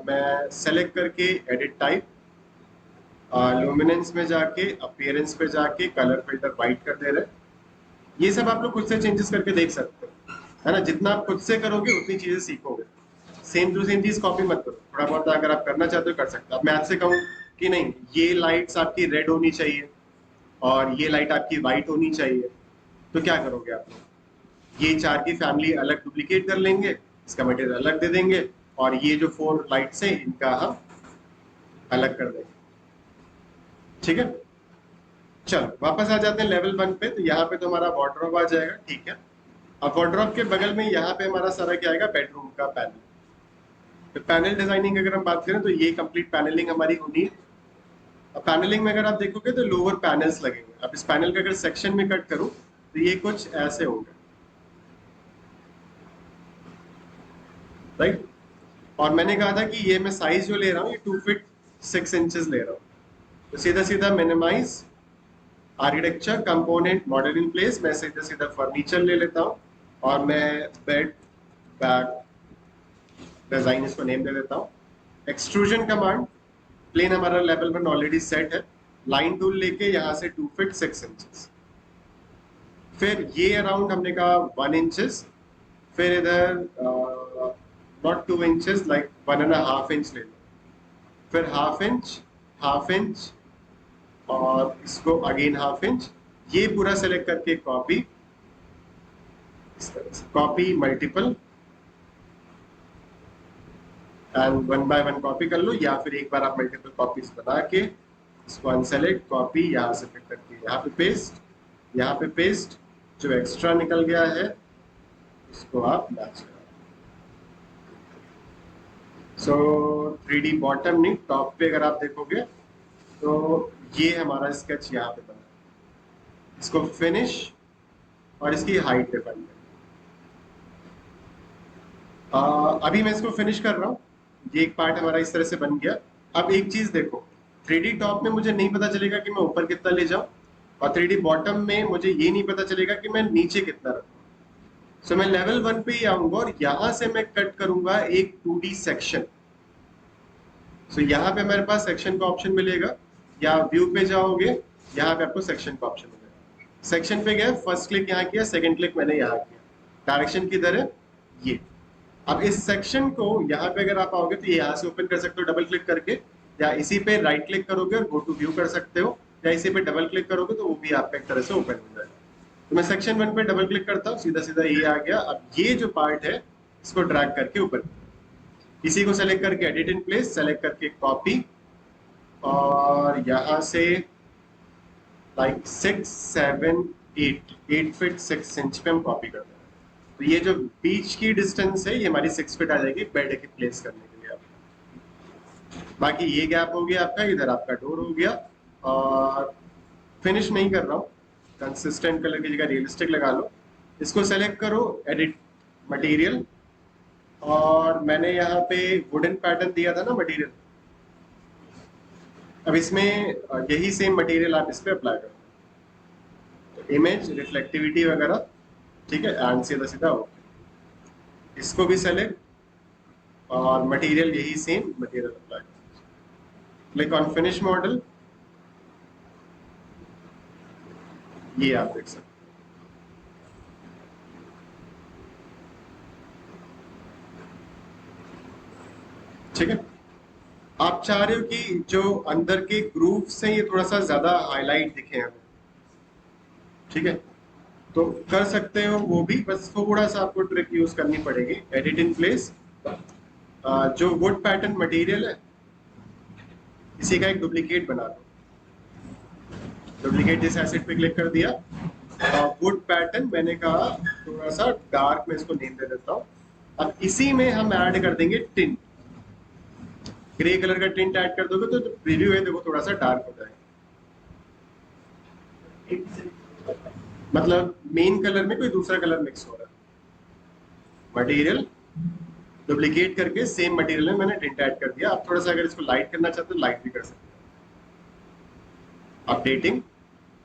A: मैं सेलेक्ट करके एडिट टाइप, लुमिनेंस में जाके अपीयरेंस पे जाके कलर फिल्टर वाइट कर दे रहे हैं। ये सब आप लोग खुद से चेंजेस करके देख सकते हो, है ना। जितना आप खुद से करोगे उतनी चीजें सीखोगे। सेम टू सेम चीज कॉपी मत करो, थोड़ा बहुत अगर आप करना चाहते हो कर सकते हो। अब मैं आपसे कहूँ कि नहीं ये लाइट्स आपकी रेड होनी चाहिए और ये लाइट आपकी व्हाइट होनी चाहिए, तो क्या करोगे आप लोग? ये चार की फैमिली अलग डुप्लीकेट कर लेंगे, इसका मटेरियल अलग दे देंगे, और ये जो 4 लाइट्स हैं इनका हम अलग कर देंगे, ठीक है। चलो वापस आ जाते हैं लेवल 1 पे। तो यहाँ पे तो हमारा वार्डरोब आ जाएगा, ठीक है। अब वार्डरोब के बगल में यहाँ पे हमारा सारा क्या आएगा, बेडरूम का पैनल। तो पैनल डिजाइनिंग अगर हम बात करें तो ये कंप्लीट पैनलिंग हमारी होनी है। अब पैनलिंग में अगर आप देखोगे तो लोअर पैनल्स लगेंगे। अब इस पैनल का अगर सेक्शन में कट करूं तो ये कुछ ऐसे होंगे, राइट। और मैंने कहा था कि ये मैं साइज जो ले रहा हूँ ये 2 फीट 6 इंचेस ले रहा हूँ। तो सीधा सीधा minimise architecture component model in place, मैं सीधा सीधा फर्नीचर ले लेता हूँ और मैं बेड बैग डिजाइन इसको नेम दे देता हूँ। एक्सट्रूजन कमांड, प्लेन हमारा लेवल 1 ऑलरेडी सेट है, लाइन टूल लेके यहाँ से 2 फीट 6 इंचेस, फिर ये अराउंड हमने कहा 1 इंचेस, फिर इधर नॉट 2 इंचेस लाइक 1.5 इंच ले लो, फिर हाफ इंच और इसको अगेन हाफ इंच। ये पूरा सेलेक्ट करके कॉपी, इस तरह से copy multiple and 1 by 1 copy कर लो, या फिर एक बार आप मल्टीपल कॉपीज बना के इसको अनसेलेक्ट कॉपी, यहाँ से फिट करके यहाँ पे पेस्ट, यहाँ पे पेस्ट, जो एक्स्ट्रा निकल गया है इसको आप मैच करो। सो 3D बॉटम नहीं, टॉप पे अगर आप देखोगे तो ये हमारा स्केच यहाँ पे बना, इसको फिनिश और इसकी हाइट डिफाइन कर। अभी मैं इसको फिनिश कर रहा हूँ, ये एक पार्ट हमारा इस तरह से बन गया। अब एक चीज देखो, 3D टॉप में मुझे नहीं पता चलेगा कि मैं ऊपर कितना ले जाऊं, और 3D बॉटम में मुझे ये नहीं पता चलेगा कि मैं नीचे कितना रखूं। सो मैं लेवल 1 पे ही आऊंगा और यहां से मैं कट करूंगा एक 2D सेक्शन। सो यहाँ पे मेरे पास सेक्शन का ऑप्शन मिलेगा, या व्यू पे जाओगे यहाँ पे आपको सेक्शन का ऑप्शन मिलेगा। सेक्शन पे गया, फर्स्ट क्लिक यहाँ किया, सेकंड क्लिक मैंने यहाँ किया, डायरेक्शन किधर है ये। अब इस सेक्शन को यहाँ पे अगर आप आओगे तो ये यहाँ से ओपन कर सकते हो डबल क्लिक करके, या इसी पे राइट क्लिक करोगे और गो टू व्यू कर सकते हो, या इसी पे डबल क्लिक करोगे तो वो भी आपका एक तरह से ओपन हो जाएगा। तो मैं सेक्शन 1 पे डबल क्लिक करता हूँ, सीधा सीधा ये आ गया। अब ये जो पार्ट है इसको ड्रैग करके ऊपर, इसी को सेलेक्ट करके एडिट इन प्लेस, सेलेक्ट करके कॉपी, और यहाँ से लाइक 6 7 8 फीट 6 इंच पे हम कॉपी कर देंगे। तो ये जो बीच की डिस्टेंस है ये हमारी 6 फीट आ जाएगी बेड के प्लेस करने के लिए आपको। बाकी ये गैप हो गया आपका, इधर आपका डोर हो गया। और फिनिश नहीं कर रहा हूँ, कंसिस्टेंट कलर की जगह रियलिस्टिक लगा लो, इसको सेलेक्ट करो, एडिट मटेरियल, और मैंने यहाँ पे वुडन पैटर्न दिया था ना मटेरियल, अब इसमें यही सेम मटेरियल आप इस पे अप्लाई करो, तो इमेज रिफ्लेक्टिविटी वगैरह, ठीक है, एंड सीधा सीधा ओके। इसको भी सेलेक्ट और मटेरियल यही same material apply, click on finish model, ये आप देख सकते हैं। ठीक है, आप चाह रहे हो कि जो अंदर के ग्रूव्स हैं ये थोड़ा सा ज्यादा हाईलाइट दिखे हमें, ठीक है, तो कर सकते हो वो भी, बस थोड़ा सा आपको ट्रिक यूज करनी पड़ेगी। एडिट इन प्लेस, जो वुड पैटर्न मटेरियल है इसी का एक डुप्लीकेट बना लो। डुप्लीकेट जिस एसिड पे क्लिक कर दिया, वुड पैटर्न मैंने कहा थोड़ा सा डार्क में इसको नेम दे देता हूँ। अब इसी में हम ऐड कर देंगे टिंट, ग्रे कलर का टिंट ऐड कर दोगे तो जो प्रीव्यू है देखो थोड़ा सा डार्क हो जाएगा, मतलब मेन कलर में कोई दूसरा कलर मिक्स हो रहा है। मटेरियल डुप्लीकेट करके सेम मटेरियल में मैंने टिंट ऐड कर दिया। आप थोड़ा सा अगर इसको लाइट करना चाहते हो लाइट भी कर सकते हो। अपडेटिंग,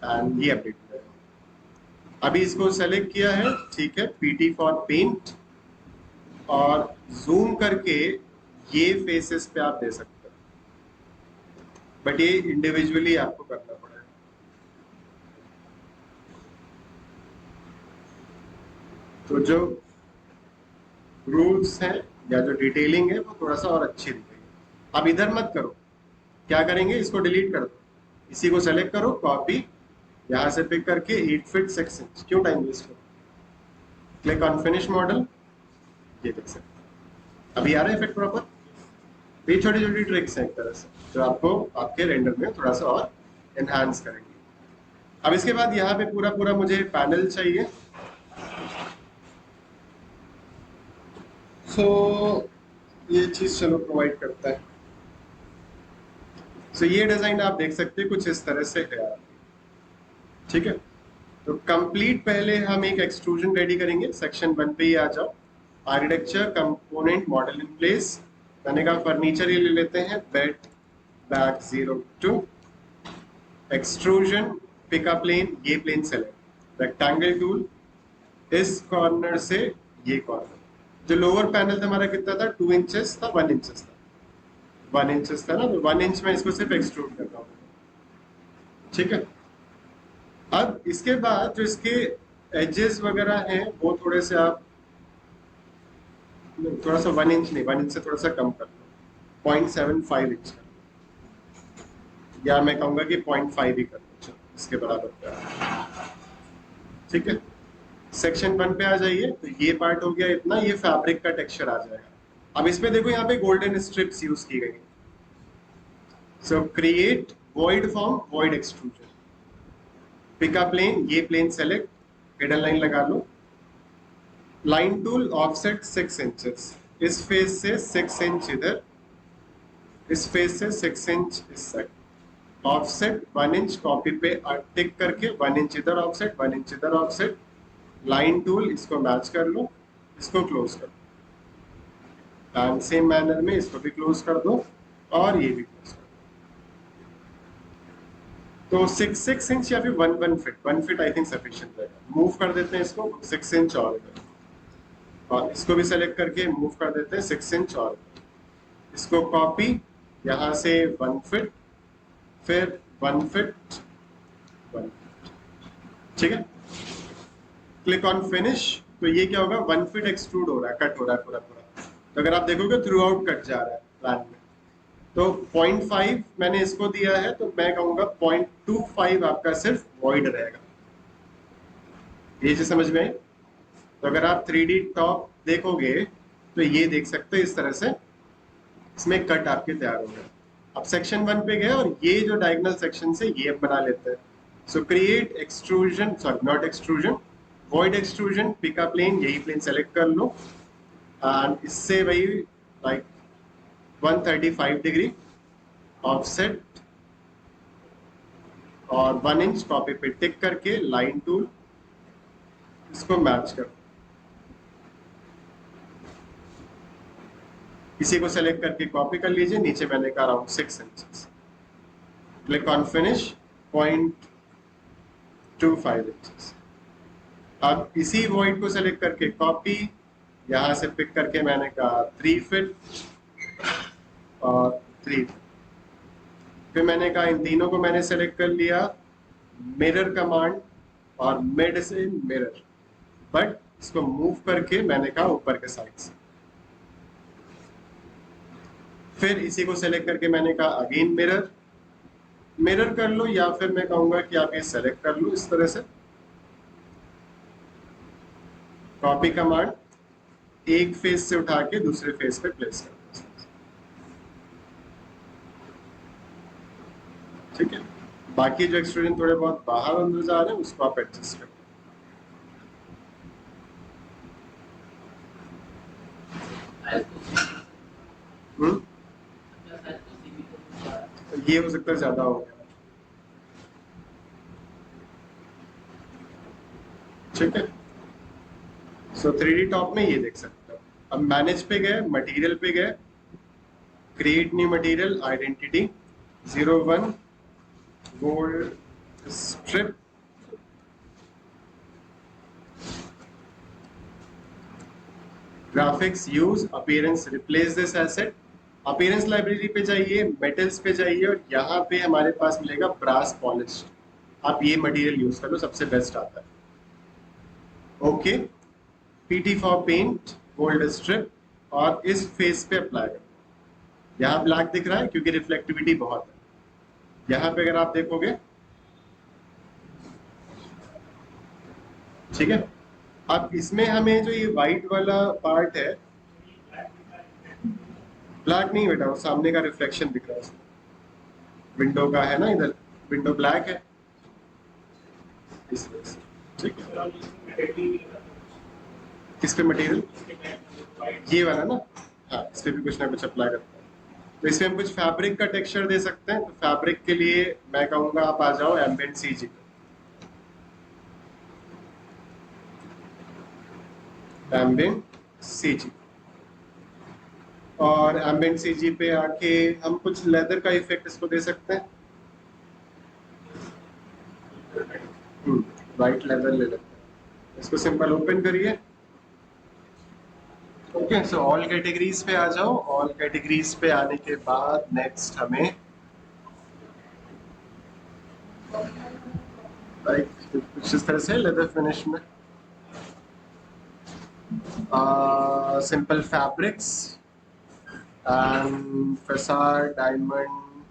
A: एंड ये अपडेट हो जाएगा। अभी इसको सेलेक्ट किया है, ठीक है, पीटी फॉर पेंट, और जूम करके ये फेसेस पे आप दे सकते हो, बट ये इंडिविजुअली आपको करना पड़ेगा। तो जो रूल्स हैं या जो डिटेलिंग है वो थोड़ा सा और अच्छी दिखेगी। अब इधर मत करो, क्या करेंगे, इसको डिलीट कर दो, इसी को सेलेक्ट करो, कॉपी, यहां से पिक करके 8 फीट 6 इंच, क्यों टाइम वेस्ट करो, क्लिक ऑन फिनिश मॉडल, ये देख सकते हैं अभी आ रहा है इफेक्ट प्रॉपर। ये छोटी छोटी ट्रिक्स हैं एक तरह से जो आपको आपके रेंडर में थोड़ा सा और एनहांस करेंगे। अब इसके बाद यहाँ पे पूरा पूरा मुझे पैनल चाहिए, सो ये चीज चलो प्रोवाइड करता है। सो ये डिजाइन आप देख सकते हैं कुछ इस तरह से है, ठीक है। तो कंप्लीट पहले हम एक एक्सट्रूजन रेडी करेंगे, सेक्शन 1 पे ही आ जाओ, architecture component model in place, मैंने कहा फर्नीचर ये ले लेते हैं, bed back 02, extrusion pick a plane, ये प्लेन सेलेक्ट, रेक्टेंगल टूल, इस कॉर्नर से ये कॉर्नर, जो लोअर पैनल था हमारा कितना था, 2 इंचेस था, 1 इंचेस था, 1 इंचेस था ना, तो 1 इंच में इसको सिर्फ एक्सट्रूड कर रहा हूँ, ठीक है। अब इसके बाद जो इसके एजेस वगैरह हैं वो थोड़े से आप थोड़ा सा 1 इंच नहीं, 1 इंच से थोड़ा सा कम कर लो, 0.75 इंच कर लो, या मैं कहूंगा कि 0.5 ही कर लो, इसके बराबर का, ठीक है। सेक्शन 1 पे आ जाइए, तो ये पार्ट हो गया इतना, ये फैब्रिक का टेक्सचर आ जाएगा। अब इसमें देखो यहाँ पे गोल्डन स्ट्रिप्स यूज की गई, so create void form void extrusion, pick a plane, ये प्लेन सेलेक्ट, हिडन लाइन लगा लो, लाइन टूल ऑफसेट 6 इंचेस, इस फेस से 6 इंच इधर, इस फेस से 6 इंच इस साइड, ऑफसेट 1 इंच, कॉपी पे टिक करके 1 इंच इधर ऑफसेट, 1 इंच इधर ऑफसेट, लाइन टूल, इसको मैच कर लो, इसको क्लोज कर दो, एंड सेम मैनर में इसको भी क्लोज कर दो और ये भी क्लोज कर दो। तो 6 इंच या फिर 1 feet, 1 feet I think sufficient रहेगा। मूव कर देते हैं इसको 6 इंच और इसको भी सेलेक्ट करके मूव कर देते हैं 6 इंच और इसको कॉपी, यहाँ से 1 फीट, फिर 1 फीट, 1 फीट, ठीक है। क्लिक ऑन फिनिश, तो ये क्या होगा, 1 फीट एक्सट्रूड हो रहा है, कट हो रहा है पूरा पूरा। तो अगर आप देखोगे थ्रू आउट कट जा रहा है प्लान में, तो 0.5 मैंने इसको दिया है, तो मैं कहूंगा 0.25 आपका सिर्फ वॉइड रहेगा। ये चीज समझ में आई? तो अगर आप 3D टॉप देखोगे तो ये देख सकते हो इस तरह से, इसमें कट आपके तैयार हो गए। अब सेक्शन 1 पे गए और ये जो डायगोनल सेक्शन से ये बना लेते हैं। So create extrusion, sorry not extrusion, void extrusion, pick a plane, यही प्लेन सेलेक्ट कर लो, एंड इससे वही लाइक 135 डिग्री ऑफसेट और 1 इंच, कॉपी पे टिक करके लाइन टूल, इसको मैच कर, इसी को सेलेक्ट करके कॉपी कर लीजिए, नीचे मैंने कहा around 6 inches, click on finish, 0.25 inches. अब इसी वॉइड को सेलेक्ट करके कॉपी, यहां से पिक करके मैंने कहा 3 फीट और 3 फीट, फिर मैंने कहा इन तीनों को मैंने सेलेक्ट कर लिया, मिरर कमांड, और मिड से मिरर, बट इसको मूव करके मैंने कहा ऊपर के साइड से। फिर इसी को सेलेक्ट करके मैंने कहा अगेन मिरर, मिरर कर लो, या फिर मैं कहूंगा कि आप ये सेलेक्ट कर लो इस तरह से। कॉपी कमांड, एक फेस से उठा के दूसरे फेस पे प्लेस कर दो। ठीक है, बाकी जो एक्सट्रूजन थोड़े बहुत बाहर अंदर जा रहे हैं उसको आप एडजस्ट कर लो। ये हो सकता है ज्यादा हो गया। ठीक है, सो 3D टॉप में ये देख सकते हो। अब मैनेज पे गए, मटेरियल पे गए, create new material, identity 01 gold strip, graphics use appearance replace this asset. Appearance library पे जाइए, मेटल्स पे जाइए और यहाँ पे हमारे पास मिलेगा ब्रास पॉलिश। आप ये मटेरियल यूज कर लो, सबसे बेस्ट आता है। Okay, PT for paint gold strip, और इस फेस पे अप्लाई करो। यहाँ ब्लैक दिख रहा है क्योंकि रिफ्लेक्टिविटी बहुत है। यहाँ पे अगर आप देखोगे, ठीक है, अब इसमें हमें जो ये व्हाइट वाला पार्ट है, ब्लैक नहीं बेटा, वो सामने का रिफ्लेक्शन दिख रहा है इसमें, विंडो का है ना, इधर विंडो ब्लैक है इस वजह से। ठीक है, किस पे मटेरियल, ये वाला ना, हाँ इस पे भी कुछ ना कुछ अप्लाई करते हैं। तो इसमें हम कुछ फैब्रिक का टेक्सचर दे सकते हैं। तो फैब्रिक के लिए मैं कहूंगा आप आ जाओ एम्बिएंट सीजी, एम्बिएंट सीजी, और एम्बिएंट सीजी पे आके हम कुछ लेदर का इफेक्ट इसको दे सकते हैं। वाइट लेदर ले लेते हैं, इसको सिंपल ओपन करिए। ओके, सो ऑल कैटेगरीज पे आ जाओ। ऑल कैटेगरीज पे आने के बाद नेक्स्ट हमें लाइक कुछ इस तरह से लेदर फिनिश में simple fabrics and facade, diamond,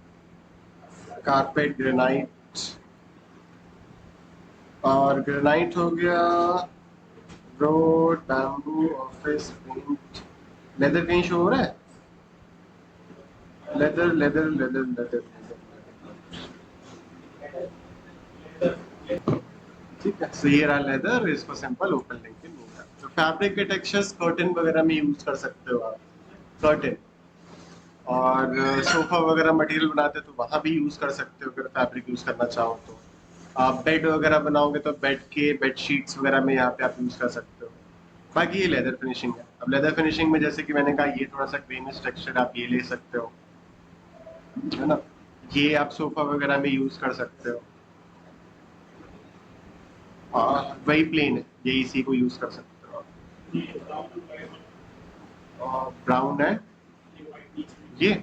A: carpet, granite, और ग्रेनाइट हो गया, road, bamboo, office paint. Leather कहीं शो हो रहा है, लेदर लेदर लेदर लेदर, ठीक है। सो ये रहा लेदर, इसको सिंपल ओपन लिंक के मूव कर। तो फैब्रिक के टेक्सचर्स कर्टन वगैरह में यूज कर सकते हो आप, कर्टन, और सोफा वगैरह मटेरियल बनाते हो तो वहां भी यूज कर सकते हो अगर फैब्रिक यूज करना चाहो तो। आप बेड वगैरह बनाओगे तो बेड के बेड शीट्स वगैरह में यहाँ पे आप यूज कर सकते हो। बाकी ये लेदर फिनिशिंग है। अब लेदर फिनिशिंग में जैसे कि मैंने कहा, ये थोड़ा सा ग्रेनिश टेक्सचर आप ये ले सकते हो, है ना, ये आप सोफा वगैरह में यूज कर सकते हो। वही प्लेन है, ये इसी को यूज कर सकते हो। ब्राउन है ये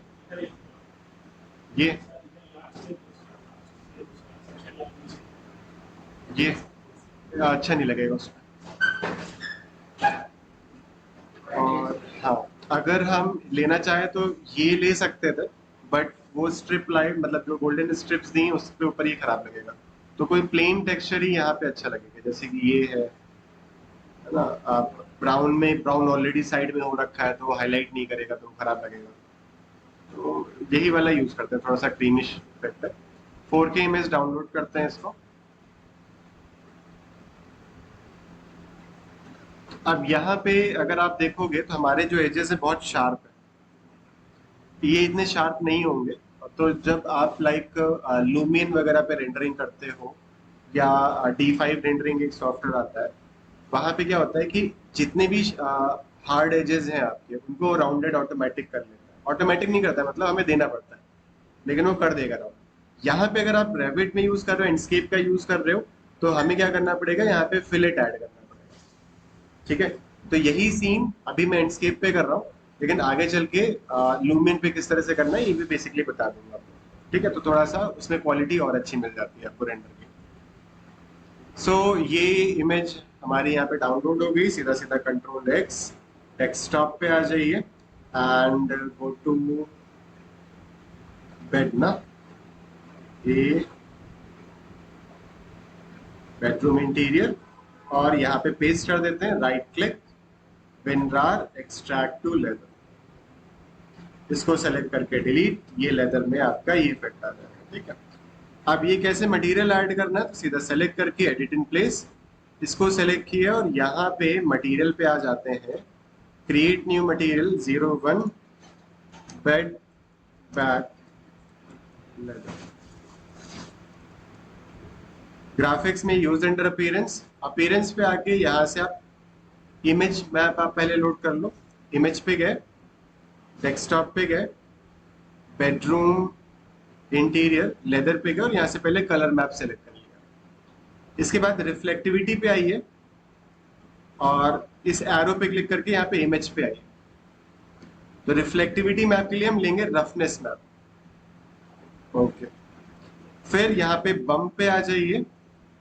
A: ये ये अच्छा नहीं लगेगा उसमें। और हाँ, अगर हम लेना चाहे तो ये ले सकते थे, बट वो स्ट्रिप लाइट मतलब जो गोल्डन स्ट्रिप्स दी उसके ऊपर ये खराब लगेगा। तो कोई प्लेन टेक्सचर ही यहाँ पे अच्छा लगेगा, जैसे कि ये है ना। आप ब्राउन में, ब्राउन ऑलरेडी साइड में हो रखा है तो वो हाईलाइट नहीं करेगा तो खराब लगेगा। तो यही वाला यूज करते हैं, थोड़ा सा क्रीमिश इफेक्ट है। 4K इमेज डाउनलोड करते हैं इसको। अब यहाँ पे अगर आप देखोगे तो हमारे जो एजेस है बहुत शार्प है, ये इतने शार्प नहीं होंगे। तो जब आप लाइक लूमियन वगैरह पे रेंडरिंग करते हो, या D5 रेंडरिंग एक सॉफ्टवेयर आता है, वहां पे क्या होता है कि जितने भी हार्ड एजेस हैं आपके, उनको राउंडेड ऑटोमेटिक कर लेता है। ऑटोमेटिक नहीं करता, मतलब हमें देना पड़ता है, लेकिन वो कर देगा राउंड। यहाँ पे अगर आप रेविट में यूज कर रहे हो, इंस्केप का यूज कर रहे हो, तो हमें क्या करना पड़ेगा, यहाँ पे फिलेट ऐड करना पड़ेगा। ठीक है, तो यही सीन अभी मैं इंस्केप पे कर रहा हूँ, लेकिन आगे चल के लूमियन पे किस तरह से करना है ये भी बेसिकली बता दूंगा आपको। ठीक है, तो थोड़ा सा उसमें क्वालिटी और अच्छी मिल जाती है आपको रेंडर की। सो ये इमेज हमारी यहाँ पे डाउनलोड हो गई, सीधा सीधा कंट्रोल एक्स, डेस्कटॉप पे आ जाइए एंड गो टू बेड ना, ये बेडरूम इंटीरियर, और यहाँ पे पेस्ट कर देते हैं, right click, WinRAR extract to leather, इसको सेलेक्ट करके डिलीट, ये लेदर में आपका ये इफेक्ट आ जाएगा। ठीक है, अब ये कैसे मटेरियल ऐड करना है, तो सीधा सेलेक्ट करके एडिट इन प्लेस, इसको सेलेक्ट किया और यहाँ पे मटेरियल पे आ जाते हैं, create new material 01 bed back leather, graphics में यूज अंडर अपीयरेंस, अपीयरेंस पे आके यहाँ से आप इमेज मैप आप पहले लोड कर लो, इमेज पे गए, डेस्कटॉप पे गए, बेडरूम इंटीरियर लेदर पे गए और यहाँ से पहले कलर मैप सेलेक्ट कर लिया। इसके बाद रिफ्लेक्टिविटी पे आइए और इस एरो पे क्लिक करके यहाँ पे इमेज पे आइए। तो रिफ्लेक्टिविटी मैप के लिए हम लेंगे रफनेस मैप। ओके, फिर यहाँ पे बम्प पे आ जाइए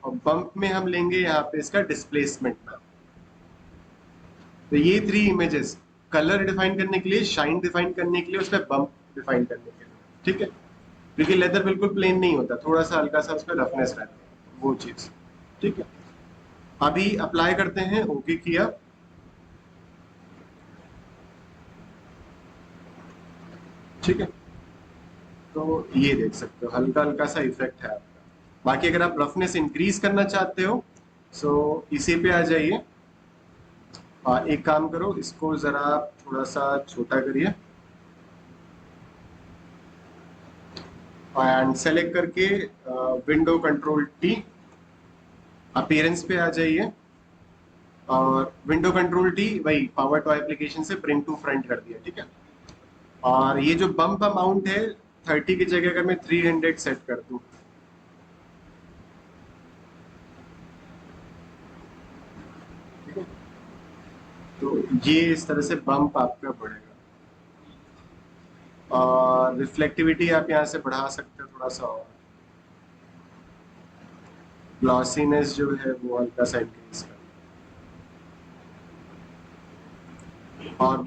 A: और बम्प में हम लेंगे यहाँ पे इसका डिस्प्लेसमेंट मैप। तो ये 3 इमेजेस, कलर डिफाइन करने के लिए, शाइन डिफाइन करने के लिए, उसमें बम्प डिफाइन करने के लिए। ठीक है, क्योंकि लेदर बिल्कुल प्लेन नहीं होता, थोड़ा सा हल्का सा उसमें रफनेस रहता है, वो चीज। ठीक है, अभी अप्लाई करते हैं, ओके किया, ठीक है, तो ये देख सकते हो हल्का हल्का सा इफेक्ट है आपका। बाकी अगर आप रफनेस इंक्रीज करना चाहते हो सो इसी पे आ जाइए, एक काम करो, इसको जरा थोड़ा सा छोटा करिए एंड सेलेक्ट करके विंडो कंट्रोल टी, अपीयरेंस पे आ जाइए और विंडो कंट्रोल टी वही पावर टू एप्लीकेशन से प्रिंट टू फ्रंट कर दिया। ठीक है, और ये जो बम्प अमाउंट है 30 की जगह अगर मैं 300 सेट कर दूं, ठीक है, तो ये इस तरह से बम्प आपका बढ़ेगा। और रिफ्लेक्टिविटी आप यहाँ से बढ़ा सकते हो थोड़ा सा, और ग्लॉसीनेस जो है वो हल्का सा इंक्रीज कर, और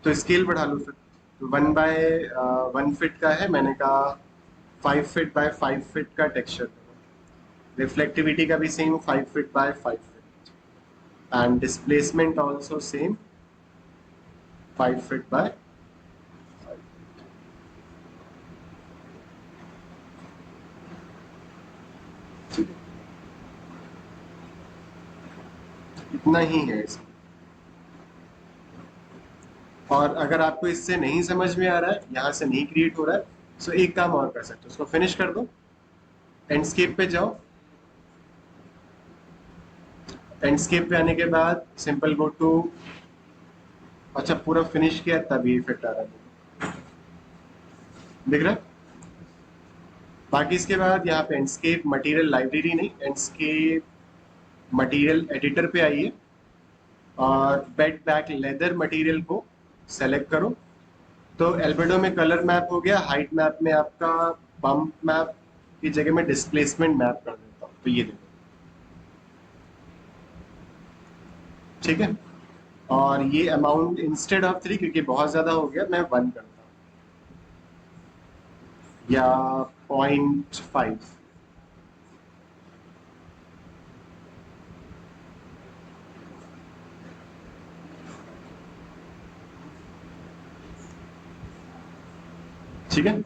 A: तो स्केल बढ़ा लो फिर। तो 1/1 फीट का है, मैंने कहा 5 फीट बाय 5 फीट का टेक्सचर। रिफ्लेक्टिविटी का भी same 5 feet by 5 feet, and displacement also same 5 feet by 5। इतना ही है इसमें। और अगर आपको इससे नहीं समझ में आ रहा है, यहाँ से नहीं क्रिएट हो रहा है, तो एक काम और कर सकते हो, उसको फिनिश कर दो, एंडस्केप पे जाओ, एंडस्केप पे आने के बाद सिंपल गो टू, अच्छा पूरा फिनिश किया तब ये इफेक्ट आ रहा है, दिख रहा है। बाकी इसके बाद यहाँ पे एंडस्केप मटेरियल लाइब्रेरी नहीं, एंडस्केप मटेरियल एडिटर पे आइए और बेड बैक लेदर मटेरियल को सेलेक्ट करो। तो एल्बेडो में कलर मैप हो गया, हाइट मैप में आपका बम्प मैप की जगह में डिस्प्लेसमेंट मैप कर देता हूँ, तो ये देखो, ठीक है। और ये अमाउंट इंस्टेड ऑफ 3, क्योंकि बहुत ज्यादा हो गया, मैं 1 करता हूँ या 0.5। ठीक है,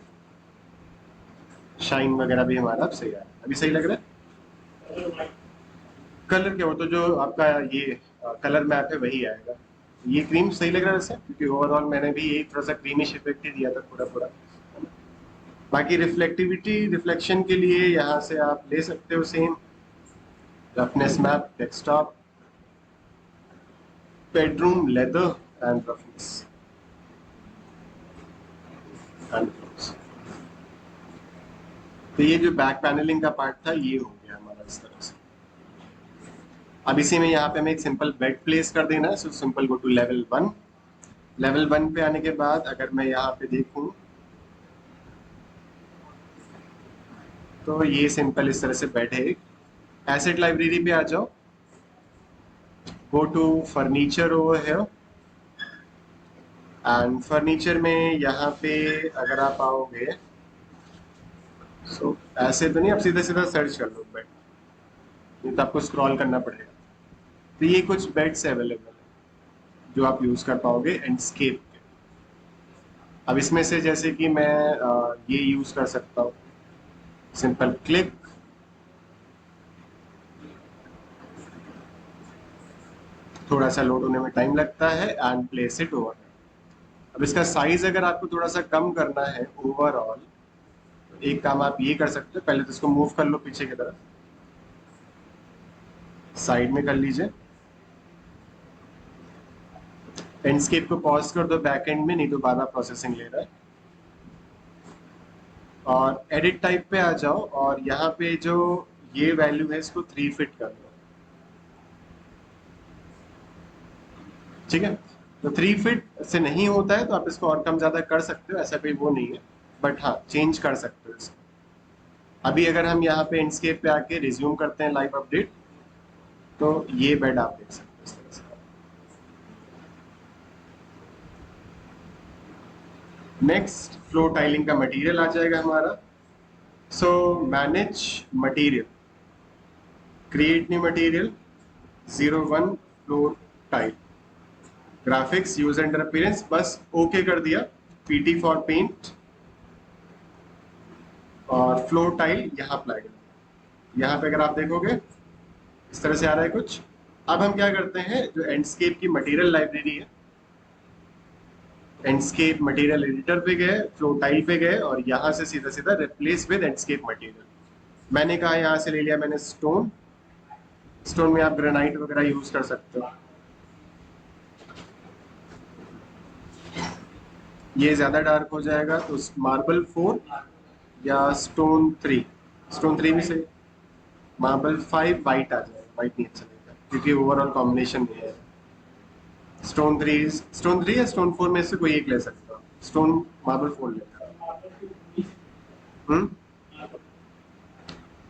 A: शाइन वगैरह भी हमारा अब सही है, अभी सही लग रहा है। कलर क्या हो, तो जो आपका ये कलर मैप है वही आएगा। ये क्रीम सही लग रहा है वैसे, क्योंकि ओवरऑल मैंने भी एक थोड़ा सा क्रीमिश इफेक्ट ही दिया था पूरा पूरा। बाकी रिफ्लेक्टिविटी रिफ्लेक्शन के लिए यहाँ से आप ले सकते हो same roughness map, desktop, bedroom leather and roughness and close. तो ये जो बैक पैनलिंग का पार्ट था ये हो गया हमारा इस तरह से। अब इसी में यहाँ पे हमें एक सिंपल बेड प्लेस कर देना है, so simple go to level 1। Level 1 पे आने के बाद अगर मैं यहाँ पे देखूं तो ये सिंपल इस तरह से बेड है, एसेट लाइब्रेरी पे आ जाओ, go to furniture over here, and furniture में यहाँ पे अगर आप आओगे, सो ऐसे तो नहीं, आप सीधा सीधा सर्च कर लो बेड, नहीं तो आपको स्क्रॉल करना पड़ेगा। तो ये कुछ बेड्स अवेलेबल है जो आप यूज कर पाओगे एंडस्केप के। अब इसमें से जैसे कि मैं ये यूज कर सकता हूँ, सिंपल क्लिक, थोड़ा सा लोड होने में टाइम लगता है, एंड प्लेस इट ओवर। अब इसका साइज अगर आपको थोड़ा सा कम करना है ओवरऑल, एक काम आप ये कर सकते हो, पहले तो इसको मूव कर लो पीछे की तरफ, साइड में कर लीजिए, एंडस्केप को पॉज कर दो बैक एंड में, नहीं तो बारह प्रोसेसिंग ले रहा है। और एडिट टाइप पे आ जाओ, और यहाँ पे जो ये वैल्यू है इसको 3 फिट कर लो, ठीक है। तो 3 फिट से नहीं होता है तो आप इसको और कम ज्यादा कर सकते हो, ऐसा कोई वो नहीं है, बट हाँ चेंज कर सकते हो इसको। अभी अगर हम यहाँ पे एंडस्केप पे आके रिज्यूम करते हैं लाइव अपडेट, तो ये बेड आप देख सकते हो इस तरह से। नेक्स्ट फ्लोर टाइलिंग का मटेरियल आ जाएगा हमारा। So manage material, create new material, 01 floor tile, graphics, use and appearance, बस ओके कर दिया, पीटी फॉर पेंट, और फ्लोर टाइल यहाँ अप्लाई कर दिया। यहाँ पे अगर आप देखोगे इस तरह से आ रहा है कुछ। अब हम क्या करते हैं, जो एंडस्केप की मटेरियल लाइब्रेरी है, एंडस्केप मटेरियल एडिटर पे गए, फ्लोर टाइल पे गए, और यहाँ से सीधा सीधा रिप्लेस विद एंडस्केप मटेरियल। मैंने कहा यहाँ से ले लिया मैंने स्टोन, स्टोन में आप ग्रेनाइट वगैरह यूज कर सकते हो। ये ज्यादा डार्क हो जाएगा तो मार्बल 4 या स्टोन 3, स्टोन 3 भी सही, मार्बल 5 वाइट आ जाएगा, वाइट नहीं अच्छा लगेगा क्योंकि ओवरऑल कॉम्बिनेशन नहीं है। स्टोन 3, स्टोन 3 या स्टोन 4 में से कोई एक ले सकते हो, स्टोन मार्बल 4 लेगा।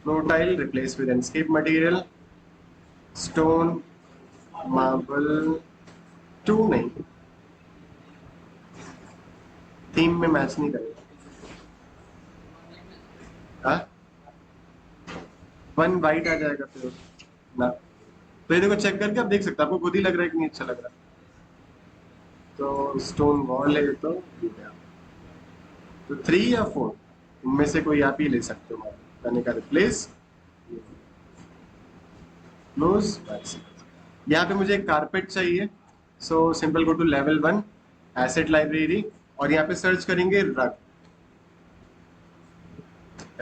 A: Floor tile replace with landscape material, stone marble 2 नहीं, थीम में मैच नहीं करेगा। हाँ 1 वाइट आ जाएगा फिर ना, तो ये देखो चेक करके आप देख सकते हो, आपको खुद ही लग रहा है कि नहीं अच्छा लग रहा है। तो स्टोन वॉल है तो 3 या 4 इनमें से कोई आप ही ले सकते हो। मैंने कहा रिप्लेस, क्लोज, यहाँ पे मुझे एक कारपेट चाहिए, so simple go to level 1 asset library, और यहाँ पे सर्च करेंगे रग,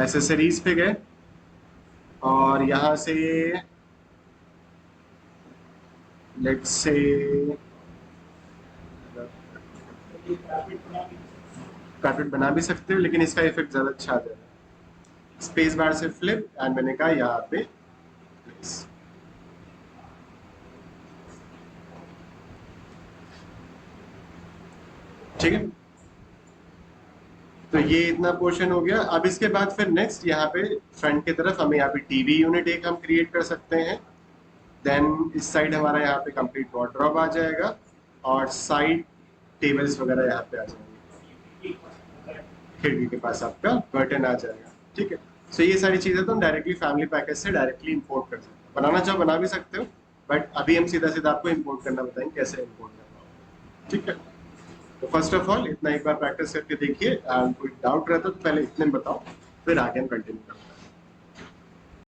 A: एसेसरीज पे गए, और यहाँ से लेट्स से कारपेट बना भी सकते हो, लेकिन इसका इफेक्ट ज्यादा अच्छा आ जाएगा। स्पेस बार से फ्लिप, एंड मैंने कहा यहाँ पे प्लेस। ठीक है, तो ये इतना पोर्शन हो गया। अब इसके बाद फिर नेक्स्ट यहाँ पे फ्रंट की तरफ हमें यहाँ पे टीवी यूनिट एक हम क्रिएट कर सकते हैं। देन इस साइड हमारा यहाँ पे कंप्लीट वार्डरोब आ जाएगा, और साइड टेबल्स वगैरह यहाँ पे आ जाएंगे, खिड़की के पास आपका कर्टन आ जाएगा। ठीक है, सो ये सारी चीजें तो हम डायरेक्टली फैमिली पैकेज से डायरेक्टली इंपोर्ट कर सकते हैं, बनाना चाहो बना भी सकते हो, बट अभी हम सीधा सीधा आपको इंपोर्ट करना बताएंगे कैसे इंपोर्ट करना होगा। ठीक है, तो फर्स्ट ऑफ ऑल इतना एक बार प्रैक्टिस करके देखिए, कोई डाउट रहता तो पहले इतने बताओ, फिर आगे हम कंटिन्यू करते हैं।